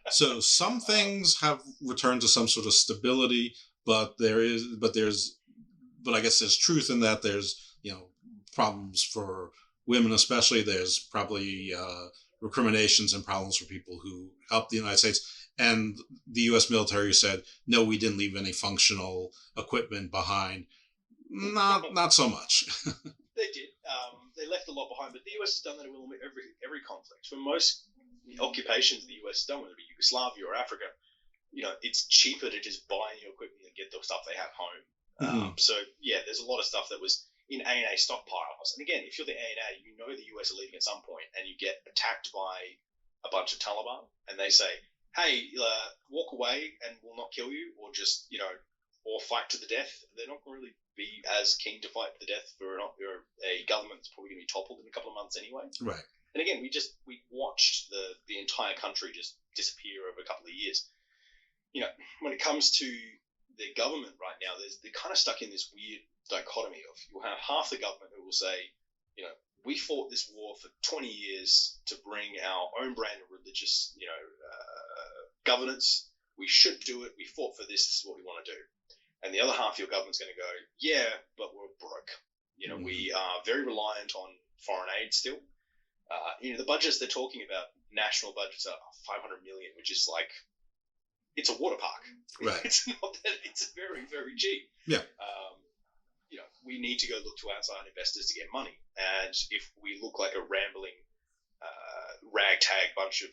So some things have returned to some sort of stability, but I guess there's truth in that. There's problems for women, especially. There's probably recriminations and problems for people who helped the United States. And the U.S. military said, no, we didn't leave any functional equipment behind. Not so much. They did. They left a lot behind, but the US has done that with every conflict. For most occupations the US has done, whether it be Yugoslavia or Africa, it's cheaper to just buy new equipment and get the stuff they have home. So yeah, there's a lot of stuff that was in A&A stockpiles. And again, if you're the A&A, the US are leaving at some point, and you get attacked by a bunch of Taliban, and they say, hey, walk away and we'll not kill you, or just, or fight to the death. They're not going to really be as keen to fight to the death for a government that's probably going to be toppled in a couple of months anyway. Right. And again, we watched the entire country just disappear over a couple of years. When it comes to the government right now, they're kind of stuck in this weird dichotomy of you'll have half the government who will say, We fought this war for 20 years to bring our own brand of religious, governance. We should do it. We fought for this. This is what we want to do. And the other half of your government's going to go, yeah, but we're broke. We are very reliant on foreign aid still. The budgets they're talking about, national budgets are 500 million, which is like, it's a water park. Right. It's not that, it's very, very cheap. Yeah. We need to go look to outside investors to get money. And if we look like a rambling, ragtag bunch of,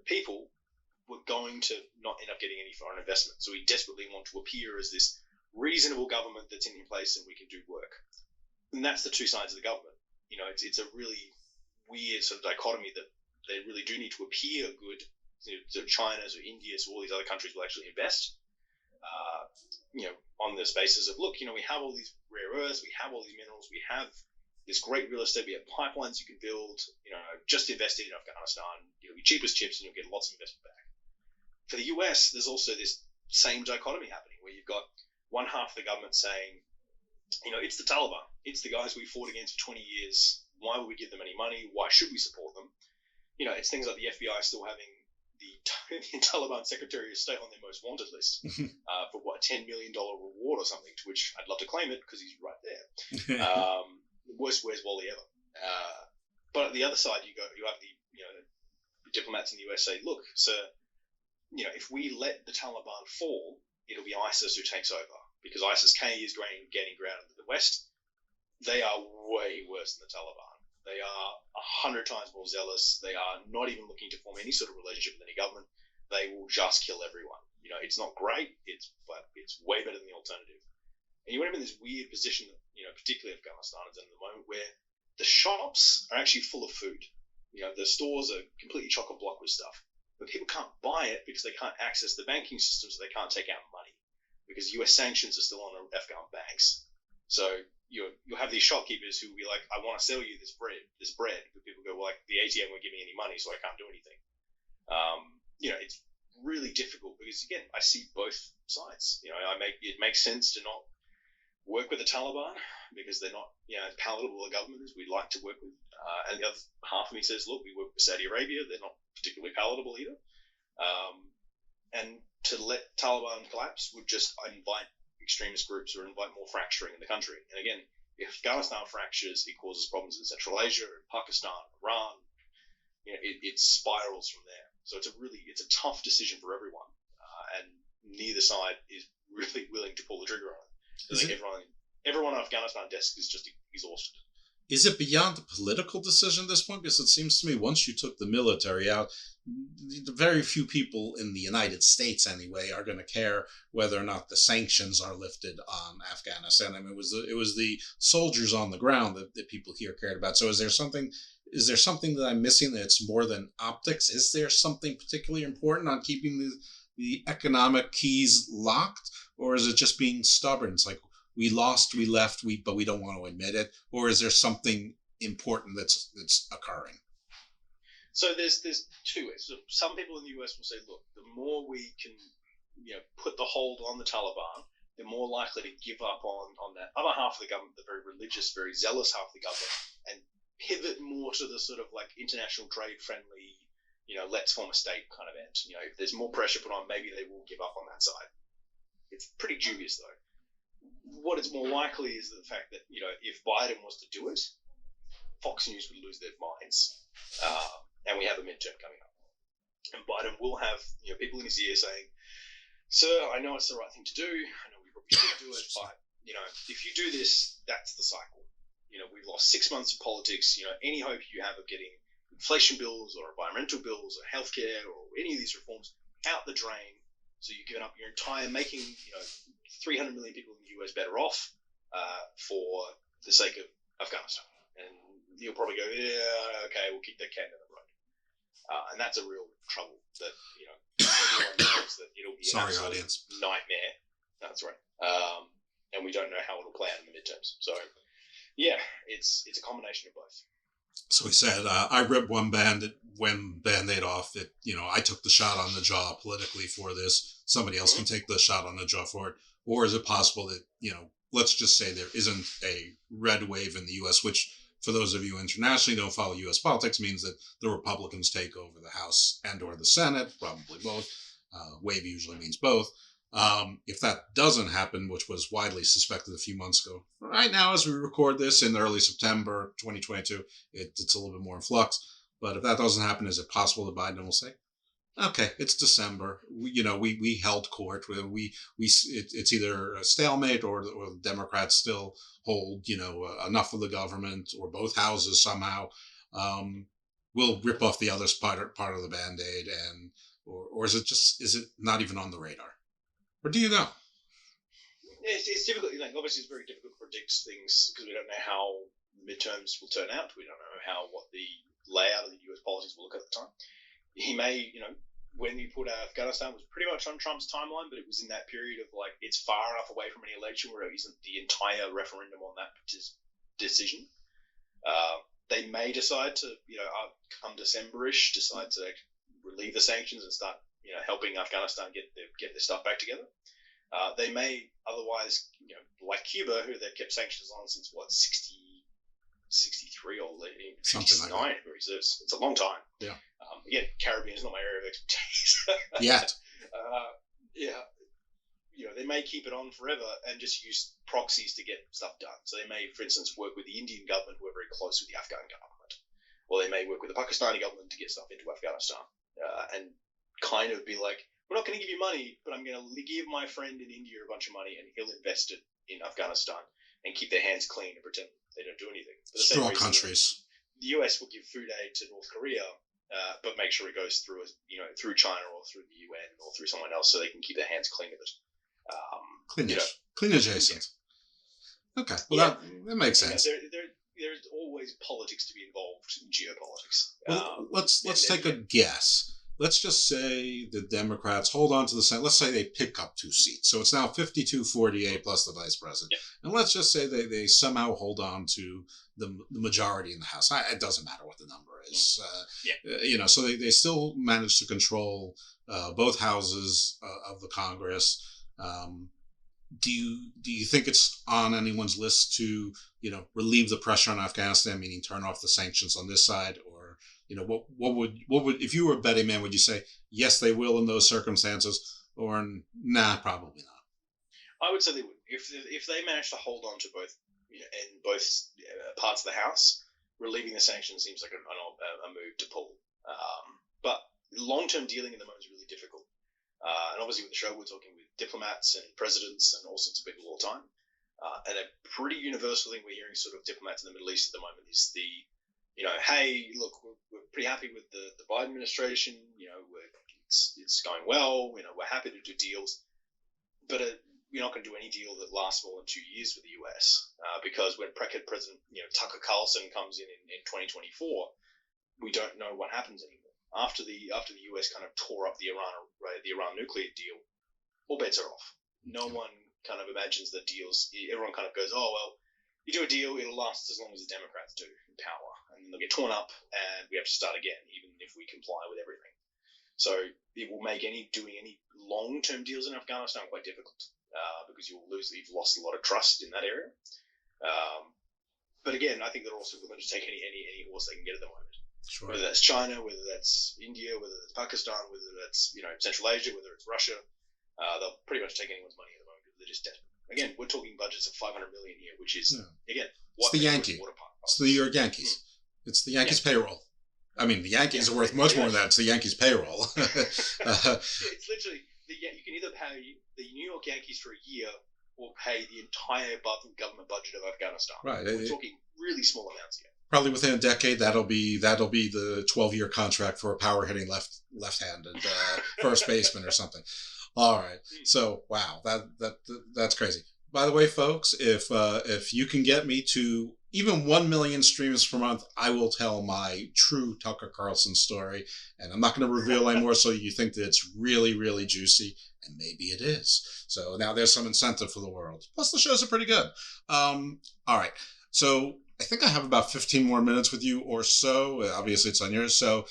people, we're going to not end up getting any foreign investment. So we desperately want to appear as this reasonable government that's in place and we can do work. And that's the two sides of the government. It's a really weird sort of dichotomy that they really do need to appear good. So China's or India's or all these other countries will actually invest. On this basis of, look, we have all these rare earths, we have all these minerals, we have this great real estate, we have pipelines you can build, just invest in Afghanistan, your cheapest chips and you'll get lots of investment back. For the US, there's also this same dichotomy happening where you've got one half of the government saying, it's the Taliban, it's the guys we fought against for 20 years, why would we give them any money, why should we support them? It's things like the FBI still having the Taliban Secretary of State on their most wanted list for $10 million reward or something, to which I'd love to claim it because he's right there. Worst where's Wally ever. But at the other side, you have the diplomats in the US say, look, sir, if we let the Taliban fall, it'll be ISIS who takes over because ISIS-K is gaining ground in the West. They are way worse than the Taliban. They are 100 times more zealous. They are not even looking to form any sort of relationship with any government. They will just kill everyone. It's not great, but it's way better than the alternative. And you end up in this weird position that, particularly Afghanistan is in the moment where the shops are actually full of food. The stores are completely chock-a-block with stuff. But people can't buy it because they can't access the banking system, so they can't take out money because US sanctions are still on Afghan banks. So you'll have these shopkeepers who will be like, I want to sell you this bread. But people go, well, like, the ATM won't give me any money, so I can't do anything. It's really difficult because, again, I see both sides. It makes sense to not work with the Taliban because they're not, as palatable a government as we'd like to work with. And the other half of me says, look, we work with Saudi Arabia. They're not particularly palatable either. And to let Taliban collapse would just invite extremist groups or invite more fracturing in the country. And again, if Afghanistan fractures, it causes problems in Central Asia, Pakistan, Iran. It spirals from there. So it's a tough decision for everyone, and neither side is really willing to pull the trigger on it. I think everyone on Afghanistan desk is just exhausted. Is it beyond the political decision at this point? Because it seems to me once you took the military out, very few people in the United States anyway are going to care whether or not the sanctions are lifted on Afghanistan. I mean, it was the soldiers on the ground that people here cared about. So is there something that I'm missing that's more than optics? Is there something particularly important on keeping the economic keys locked? Or is it just being stubborn? It's like, we lost, we left, but we don't want to admit it? Or is there something important that's occurring? So there's two ways. So some people in the US will say, look, the more we can put the hold on the Taliban, they're more likely to give up on that other half of the government, the very religious, very zealous half of the government, and pivot more to the sort of like international trade friendly, let's form a state kind of end. If there's more pressure put on, maybe they will give up on that side. It's pretty dubious though. What is more likely is the fact that, if Biden was to do it, Fox News would lose their minds. And we have a midterm coming up. And Biden will have, people in his ear saying, sir, I know it's the right thing to do. I know we probably should do it. But, if you do this, that's the cycle. We've lost 6 months of politics. Any hope you have of getting inflation bills or environmental bills or healthcare or any of these reforms out the drain. So you've given up your entire making, 300 million people in the US better off for the sake of Afghanistan. And you'll probably go, yeah, okay, we'll kick that can down the road. And that's a real trouble that, everyone knows that it'll be an absolute nightmare. That's right. And we don't know how it'll play out in the midterms. So, yeah, it's a combination of both. So he said, I ripped one Band-Aid off. I took the shot on the jaw politically for this. Somebody else can take the shot on the jaw for it. Or is it possible that, let's just say there isn't a red wave in the U.S., which for those of you internationally who don't follow U.S. politics, means that the Republicans take over the House and or the Senate, probably both. Wave usually means both. If that doesn't happen, which was widely suspected a few months ago, right now as we record this in early September 2022, it's a little bit more in flux. But if that doesn't happen, is it possible that Biden will say, okay, it's December. We held court. It's either a stalemate or the Democrats still hold, enough of the government, or both houses somehow will rip off the other part of the Band-Aid, or is it not even on the radar? Or do you know? It's difficult. Obviously, it's very difficult to predict things because we don't know how midterms will turn out. We don't know what the layout of the U.S. politics will look at the time. He may, when we put out Afghanistan was pretty much on Trump's timeline, but it was in that period of it's far enough away from any election where it isn't the entire referendum on that decision. They may decide to, come December-ish, decide to relieve the sanctions and start, helping Afghanistan get their stuff back together. They may otherwise, like Cuba, who they've kept sanctions on since 63 or 69, like it's a long time. Yeah. Again, Caribbean is not my area of expertise. Yet. They may keep it on forever and just use proxies to get stuff done. So they may, for instance, work with the Indian government, who are very close with the Afghan government, or they may work with the Pakistani government to get stuff into Afghanistan, and kind of be like, we're not going to give you money, but I'm going to give my friend in India a bunch of money, and he'll invest it in Afghanistan and keep their hands clean and pretend they don't do anything. Straw countries. The US will give food aid to North Korea, but make sure it goes through, through China or through the UN or through someone else, so they can keep their hands clean of it. Clean adjacent. Yeah. Okay, well that makes sense. There's always politics to be involved in geopolitics. Well, let's take a guess. Let's just say the Democrats hold on to the Senate. Let's say they pick up 2 seats. So it's now 52-48 plus the vice president. Yep. And let's just say they somehow hold on to the majority in the House. It doesn't matter what the number is. So they still manage to control both houses of the Congress. Do you think it's on anyone's list to, relieve the pressure on Afghanistan, meaning turn off the sanctions on this side? Or what would if you were a betting man, would you say yes, they will in those circumstances, or nah, probably not? I would say they would. If they manage to hold on to both, in both parts of the House, relieving the sanctions seems like a move to pull. But long-term dealing in the moment is really difficult. And obviously with the show, we're talking with diplomats and presidents and all sorts of people all the time. And a pretty universal thing we're hearing sort of diplomats in the Middle East at the moment is the, hey, look, we're pretty happy with the Biden administration. It's going well. We're happy to do deals, but we're not going to do any deal that lasts more than 2 years with the US, because when President Tucker Carlson comes in 2024, we don't know what happens anymore. After the US kind of tore up the Iran nuclear deal, all bets are off. No one kind of imagines that deals. Everyone kind of goes, oh well, you do a deal, it'll last as long as the Democrats do in power, and then they'll get torn up, and we have to start again, even if we comply with everything. So it will make doing any long-term deals in Afghanistan quite difficult, because you've lost a lot of trust in that area. But again, I think they're also willing to take any horse they can get at the moment. Sure. Whether that's China, whether that's India, whether that's Pakistan, whether that's Central Asia, whether it's Russia, they'll pretty much take anyone's money at the moment because they're just desperate. Again, we're talking budgets of $500 million here, which is again it's the Yankee. It's the New York Yankees. It's the Yankees payroll. I mean, the Yankees are worth much more than that. It's the Yankees payroll. It's literally you can either pay the New York Yankees for a year or pay the entire government budget of Afghanistan. Right. We're talking really small amounts here. Probably within a decade, that'll be the 12-year contract for a power hitting left-handed first baseman or something. All right. So wow, that's crazy. By the way, folks, if you can get me to even 1 million streams per month, I will tell my true Tucker Carlson story, and I'm not going to reveal anymore, so you think that it's really, really juicy, and maybe it is. So now there's some incentive for the world. Plus, the shows are pretty good. All right. So I think I have about 15 more minutes with you or so. Obviously, it's on yours. So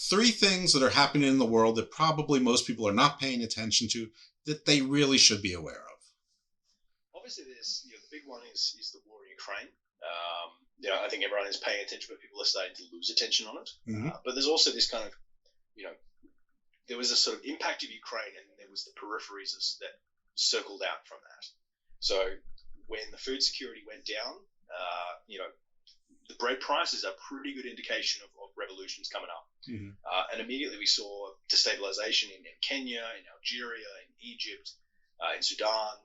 3 things that are happening in the world that probably most people are not paying attention to that they really should be aware of. Obviously, there's the big one is the war in Ukraine. I think everyone is paying attention, but people are starting to lose attention on it. Mm-hmm. But there's also this kind of, there was a sort of impact of Ukraine, and there was the peripheries that circled out from that. So when the food security went down, the bread prices are a pretty good indication of revolutions coming up. Mm-hmm. And immediately we saw destabilization in Kenya, in Algeria, in Egypt, in Sudan,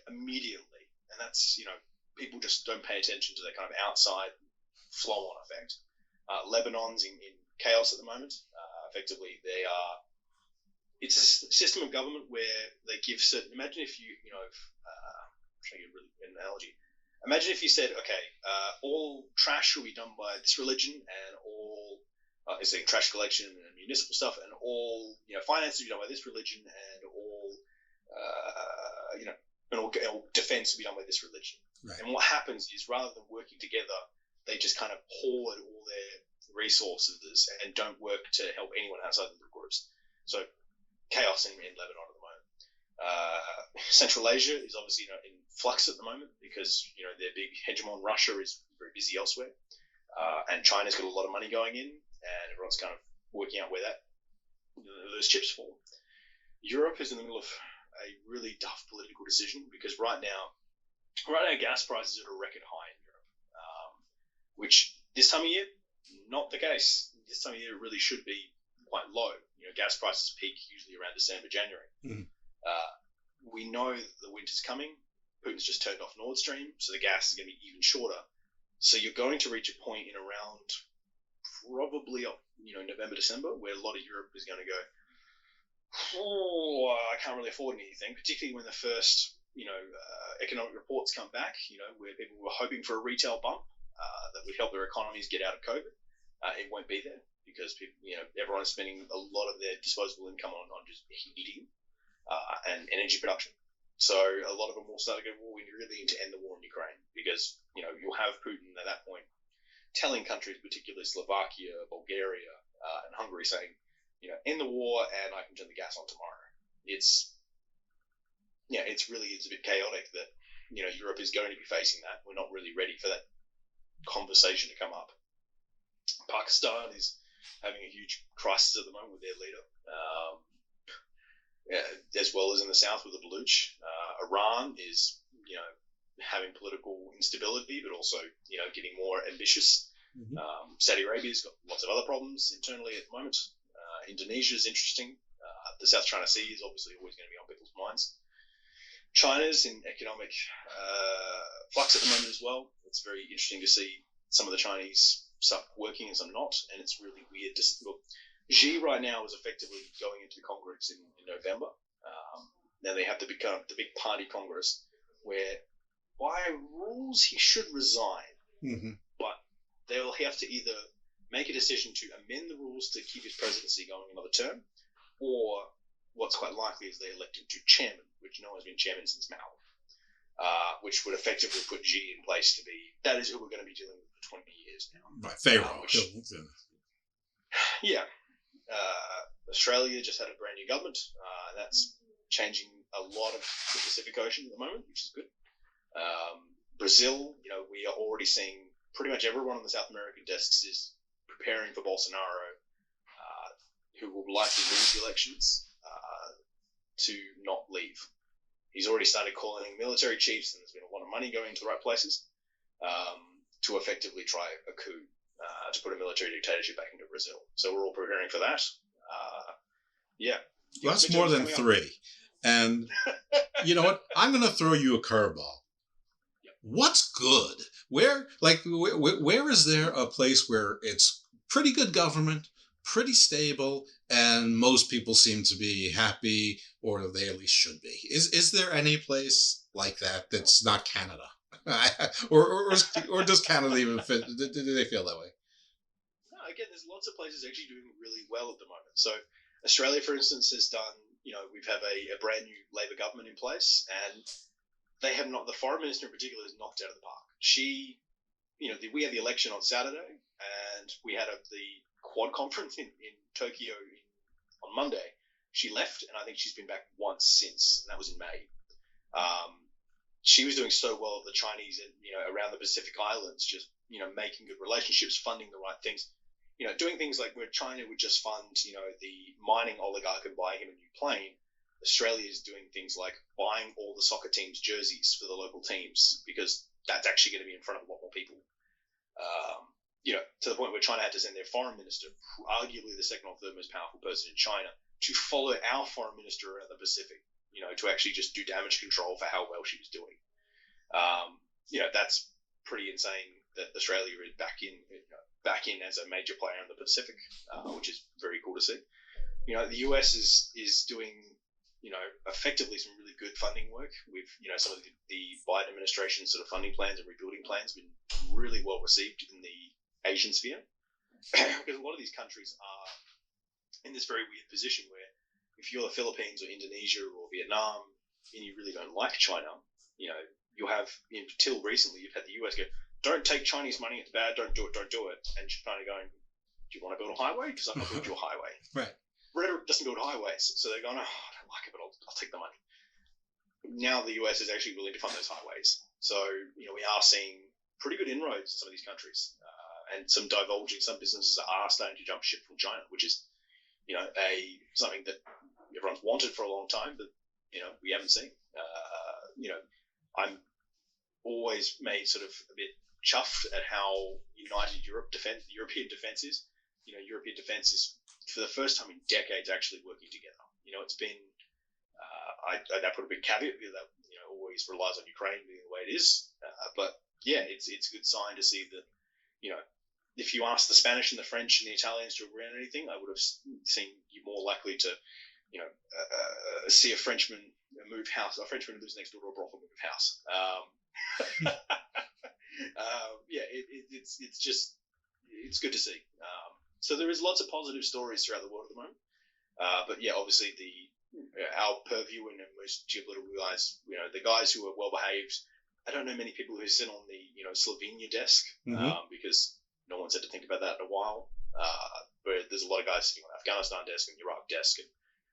immediately. And that's, people just don't pay attention to that kind of outside flow-on effect. Lebanon's in chaos at the moment. Effectively, it's a system of government where they give certain, imagine if I'm trying to get an analogy. Imagine if you said, okay, all trash will be done by this religion, and all trash collection and municipal stuff, and all finance will be done by this religion, and all defense will be done by this religion. Right. And what happens is, rather than working together, they just kind of hoard all their resources and don't work to help anyone outside the groups. So chaos in Lebanon at the moment. Central Asia is obviously in flux at the moment because their big hegemon Russia is very busy elsewhere, and China's got a lot of money going in, and everyone's kind of working out where those chips fall. Europe is in the middle of a really tough political decision because right now gas prices are at a record high in Europe, which this time of year not the case. This time of year really should be quite low. Gas prices peak usually around December, January. Mm-hmm. We know that the winter's coming. Putin's just turned off Nord Stream, so the gas is going to be even shorter. So you're going to reach a point in around probably November, December, where a lot of Europe is going to go, I can't really afford anything, particularly when the first economic reports come back, where people were hoping for a retail bump that would help their economies get out of COVID. It won't be there because people, everyone's spending a lot of their disposable income on just heating and energy production. So a lot of them will start to go, well, we really need to end the war in Ukraine because, you'll have Putin at that point telling countries, particularly Slovakia, Bulgaria, and Hungary, saying, end the war and I can turn the gas on tomorrow. It's a bit chaotic that, Europe is going to be facing that. We're not really ready for that conversation to come up. Pakistan is having a huge crisis at the moment with their leader, as well as in the south with the Baluch. Iran is, having political instability, but also, getting more ambitious. Mm-hmm. Saudi Arabia's got lots of other problems internally at the moment. Indonesia is interesting. The South China Sea is obviously always going to be on people's minds. China's in economic flux at the moment as well. It's very interesting to see some of the Chinese stuff working and some not, and it's really weird to see. Look, Xi right now is effectively going into the Congress in November. Now they have the big party Congress where by rules he should resign, mm-hmm. but they'll have to either make a decision to amend the rules to keep his presidency going another term, or what's quite likely is they elect him to chairman, which no one's been chairman since Mao, which would effectively put Xi in place to be, that is who we're going to be dealing with for 20 years now. Right, Pharaoh. Yeah. Australia just had a brand new government, and that's changing a lot of the Pacific Ocean at the moment, which is good. Brazil, we are already seeing pretty much everyone on the South American desks is preparing for Bolsonaro, who will likely lose the elections, to not leave. He's already started calling military chiefs, and there's been a lot of money going to the right places, to effectively try a coup, to put a military dictatorship back into Brazil. So we're all preparing for that. Yeah. Well, that's more than three. And you know what? I'm going to throw you a curveball. Yep. What's good? Where is there a place where it's pretty good government, pretty stable, and most people seem to be happy, or they at least should be? Is there any place like that that's not Canada? or does Canada even fit? Do they feel that way? No, again, there's lots of places actually doing really well at the moment. So Australia, for instance, has done, we have a brand new Labor government in place, and they have not, the foreign minister in particular is knocked out of the park. She, we had the election on Saturday, and we had the Quad conference in Tokyo on Monday. She left, and I think she's been back once since, and that was in May. she was doing so well, the Chinese and around the Pacific Islands, just making good relationships, funding the right things, doing things like where China would just fund the mining oligarch and buy him a new plane. Australia is doing things like buying all the soccer teams' jerseys for the local teams because that's actually going to be in front of a lot more people. To the point where China had to send their foreign minister, arguably the second or third most powerful person in China, to follow our foreign minister around the Pacific, to actually just do damage control for how well she was doing. That's pretty insane that Australia is back in as a major player in the Pacific, which is very cool to see. The US is doing effectively some really good funding work with, some of the Biden administration's sort of funding plans and rebuilding plans have been really well received in the Asian sphere. Because a lot of these countries are in this very weird position where if you're the Philippines or Indonesia or Vietnam and you really don't like China, you'll have, until recently, you've had the US go, don't take Chinese money, it's bad, don't do it. And China going, do you want to build a highway? Because I'm going to build you a highway. Right. Rhetoric doesn't build highways, so they're going, I don't like it, but I'll take the money. Now the US is actually willing to fund those highways. So, we are seeing pretty good inroads in some of these countries, and some divulging. Some businesses are starting to jump ship from China, which is, something that everyone's wanted for a long time, but, we haven't seen. I'm always made sort of a bit chuffed at how united European defense is. European defense is, for the first time in decades, actually working together. It's been, I put a big caveat because that, always relies on Ukraine being the way it is. But yeah, it's a good sign to see that, if you ask the Spanish and the French and the Italians to agree on anything, I would have seen you more likely to, see a Frenchman move house, a Frenchman who lives next door to a brothel move house. It's good to see. So there is lots of positive stories throughout the world at the moment. But yeah, obviously our purview and most geopolitical guys, the guys who are well behaved. I don't know many people who sit on the Slovenia desk because no one's had to think about that in a while. But there's a lot of guys sitting on the Afghanistan desk and Iraq desk and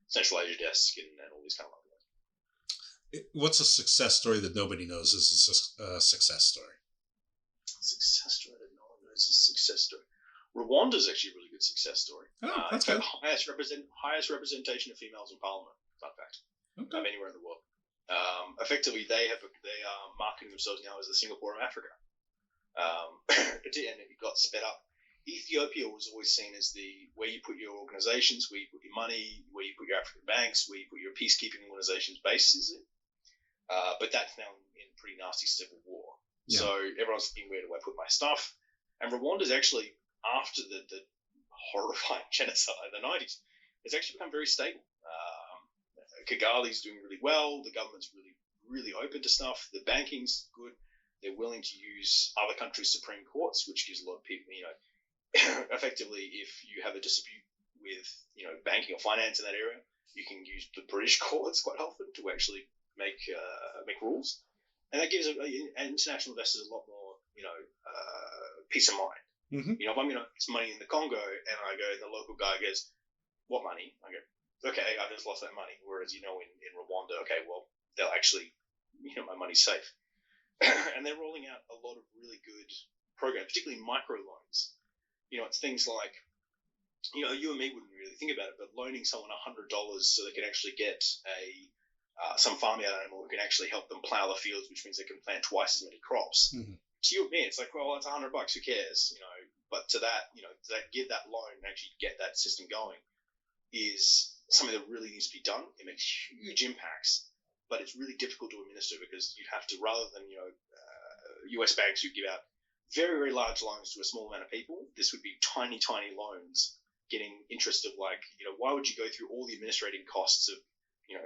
Central Asia desk and all these kind of things. What's a success story that nobody knows is a success story? Success story that no one knows is a success story. Rwanda is actually a really good success story. Oh, that's good. Highest representation of females in parliament. Fun fact. Okay. Of anywhere in the world. Effectively, they are marketing themselves now as the Singapore of Africa. And it got sped up. Ethiopia was always seen as where you put your organizations, where you put your money, where you put your African banks, where you put your peacekeeping organizations' bases in. But that's now in pretty nasty civil war. Yeah. So everyone's thinking, where do I put my stuff? And Rwanda's actually, after the horrifying genocide in the 90s, it's actually become very stable. Kigali's doing really well. The government's really, really open to stuff. The banking's good. They're willing to use other countries' supreme courts, which gives a lot of people, effectively, if you have a dispute with, banking or finance in that area, you can use the British courts quite often to actually make rules. And that gives international investors a lot more, peace of mind. Mm-hmm. If I'm going to put money in the Congo and I go, and the local guy goes, what money? I go, okay, I just lost that money. Whereas, in Rwanda, okay, well, they'll actually, my money's safe. And they're rolling out a lot of really good programs, particularly microloans. It's things like, you and me wouldn't really think about it, but loaning someone $100 so they can actually get some farmyard animal who can actually help them plow the fields, which means they can plant twice as many crops. Mm-hmm. To you and me, it's like, well, it's $100, who cares? But to that, to give that loan and actually get that system going is something that really needs to be done. It makes huge impacts, but it's really difficult to administer because you have to, rather than, US banks who give out very, very large loans to a small amount of people, this would be tiny, tiny loans getting interest of why would you go through all the administrating costs of,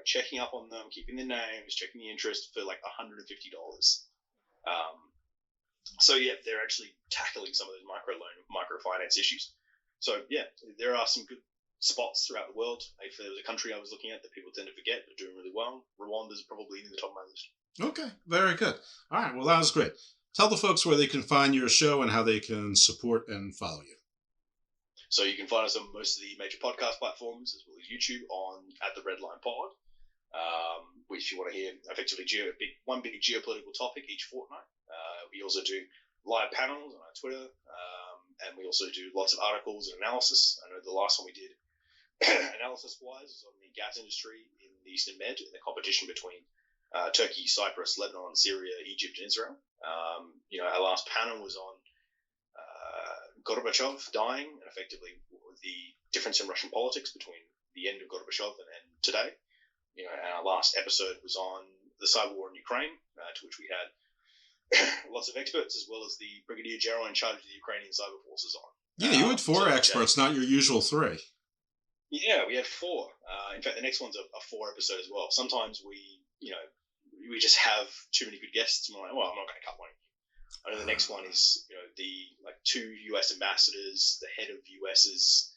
checking up on them, keeping their names, checking the interest for like $150. So yeah, they're actually tackling some of those microfinance issues. So yeah, there are some good spots throughout the world. If there was a country I was looking at that people tend to forget but doing really well, Rwanda's probably in the top of my list. Okay, very good. All right, well, that was great. Tell the folks where they can find your show and how they can support and follow you. So you can find us on most of the major podcast platforms as well as YouTube at the Red Line Pod. which you want to hear effectively one big geopolitical topic each fortnight. We also do live panels on our Twitter, and we also do lots of articles and analysis. I know the last one we did, analysis-wise, was on the gas industry in the Eastern Med and the competition between Turkey, Cyprus, Lebanon, Syria, Egypt, and Israel. Our last panel was on Gorbachev dying and effectively the difference in Russian politics between the end of Gorbachev and today. And our last episode was on the cyber war in Ukraine, to which we had lots of experts, as well as the Brigadier General in charge of the Ukrainian cyber forces on. Yeah, you had 4 experts, not your usual 3. Yeah, we had 4. In fact, the next one's a 4 episode as well. Sometimes we just have too many good guests, and we're like, well, I'm not going to cut one. I know the next one is, the 2 U.S. ambassadors, the head of U.S.'s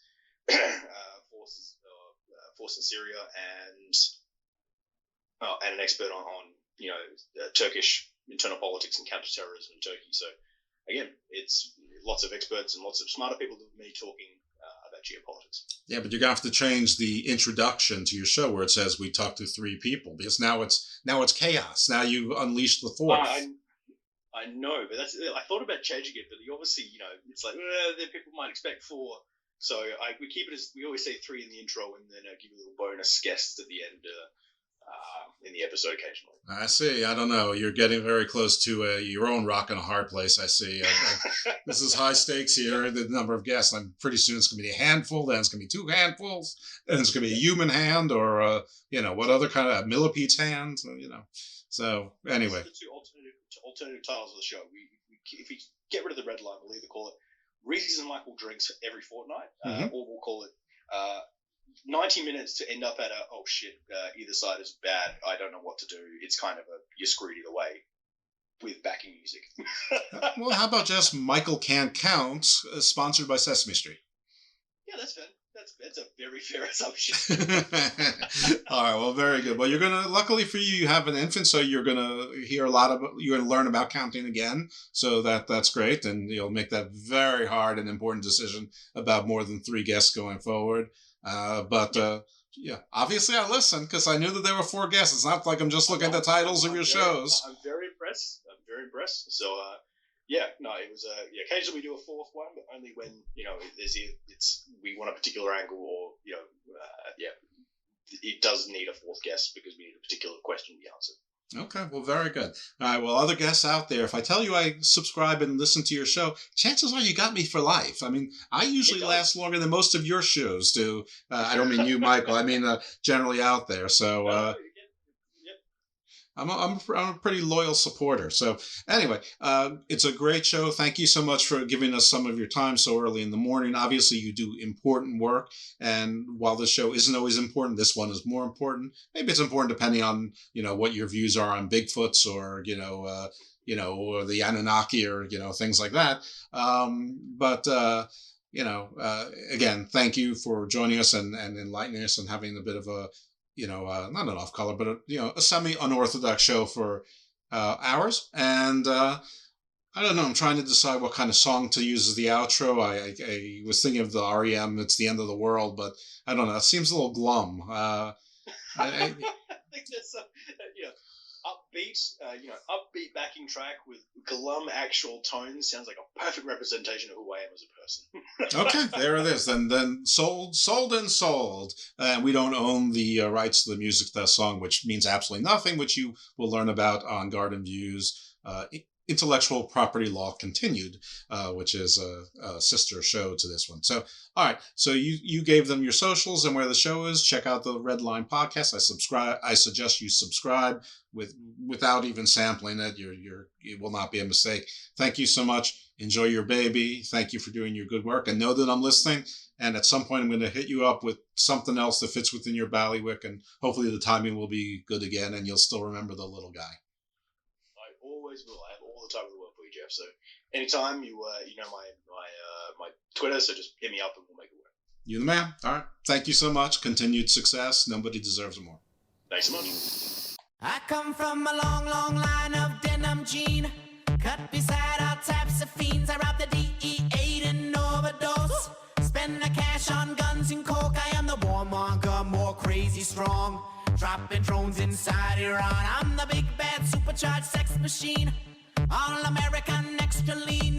force in Syria, and an expert on Turkish internal politics and counterterrorism in Turkey. So again, it's lots of experts and lots of smarter people than me talking about geopolitics. Yeah, but you're gonna have to change the introduction to your show where it says we talked to 3 people, because now it's chaos. Now you unleashed the 4th. I know, but I thought about changing it, but obviously, it's like people might expect 4. So we keep it as we always say 3 in the intro, and then give you a little bonus guests at the end in the episode occasionally. I see. I don't know. You're getting very close to your own rock and a hard place. I see. This is high stakes here. The number of guests. I'm pretty soon it's going to be a handful. Then it's going to be 2 handfuls. Then it's going to be a human hand, or what other kind of millipede's hand. So anyway. The 2 alternative titles of the show. If we get rid of the red line, we'll either call it Reese's and Michael Drinks every fortnight, or we'll call it 90 minutes to end up at either side is bad, I don't know what to do. It's kind of you're screwed either way with backing music. Well, how about just Michael Can't Count, sponsored by Sesame Street? Yeah, that's fair. That's a very fair assumption. All right, well, very good. Well, luckily for you, you have an infant, so you're gonna hear you're gonna learn about counting again. So that's great, and you'll make that very hard and important decision about more than 3 guests going forward. Yeah, obviously I listened because I knew that there were 4 guests. It's not like I'm just looking at the titles of your shows. I'm very impressed. So, it was occasionally we do a 4th one, but only when we want a particular angle, or it does need a 4th guest because we need a particular question to be answered. Okay, well, very good. All right, well, other guests out there, if I tell you I subscribe and listen to your show, chances are you got me for life. I mean, I usually last longer than most of your shows do. I don't mean you, Michael. I mean generally out there. So I'm a pretty loyal supporter. So anyway, it's a great show. Thank you so much for giving us some of your time so early in the morning. Obviously, you do important work, and while this show isn't always important, this one is more important. Maybe it's important depending on what your views are on Bigfoots, or or the Anunnaki, or things like that. Again, thank you for joining us and enlightening us and having a bit of a not an off color, but a semi-unorthodox show for ours. And I don't know, I'm trying to decide what kind of song to use as the outro. I was thinking of the REM, It's the End of the World, but I don't know, it seems a little glum. I think there's some, upbeat backing track with glum actual tones sounds like a perfect representation of who I am as a person. Okay, there it is. Then sold. And we don't own the rights to the music to that song, which means absolutely nothing, which you will learn about on Garden Views. Intellectual Property Law Continued, which is a sister show to this one. So, all right. So you gave them your socials and where the show is. Check out the Red Line Podcast. I suggest you subscribe without even sampling it. It will not be a mistake. Thank you so much. Enjoy your baby. Thank you for doing your good work. And know that I'm listening. And at some point, I'm going to hit you up with something else that fits within your ballywick. And hopefully the timing will be good again, and you'll still remember the little guy. I always will. I have all the time in the world for you, Jeff. So anytime you know my Twitter, so just hit me up and we'll make it work. You the man. All right. Thank you so much. Continued success. Nobody deserves more. Thanks so much. I come from a long, long line of denim jean, cut beside all types of fiends. I rob the DEA and overdose, spend the cash on guns and coke. I am the warmonger, more crazy strong. dropping drones inside Iran. I'm the big bad supercharged sex machine, all American extra lean.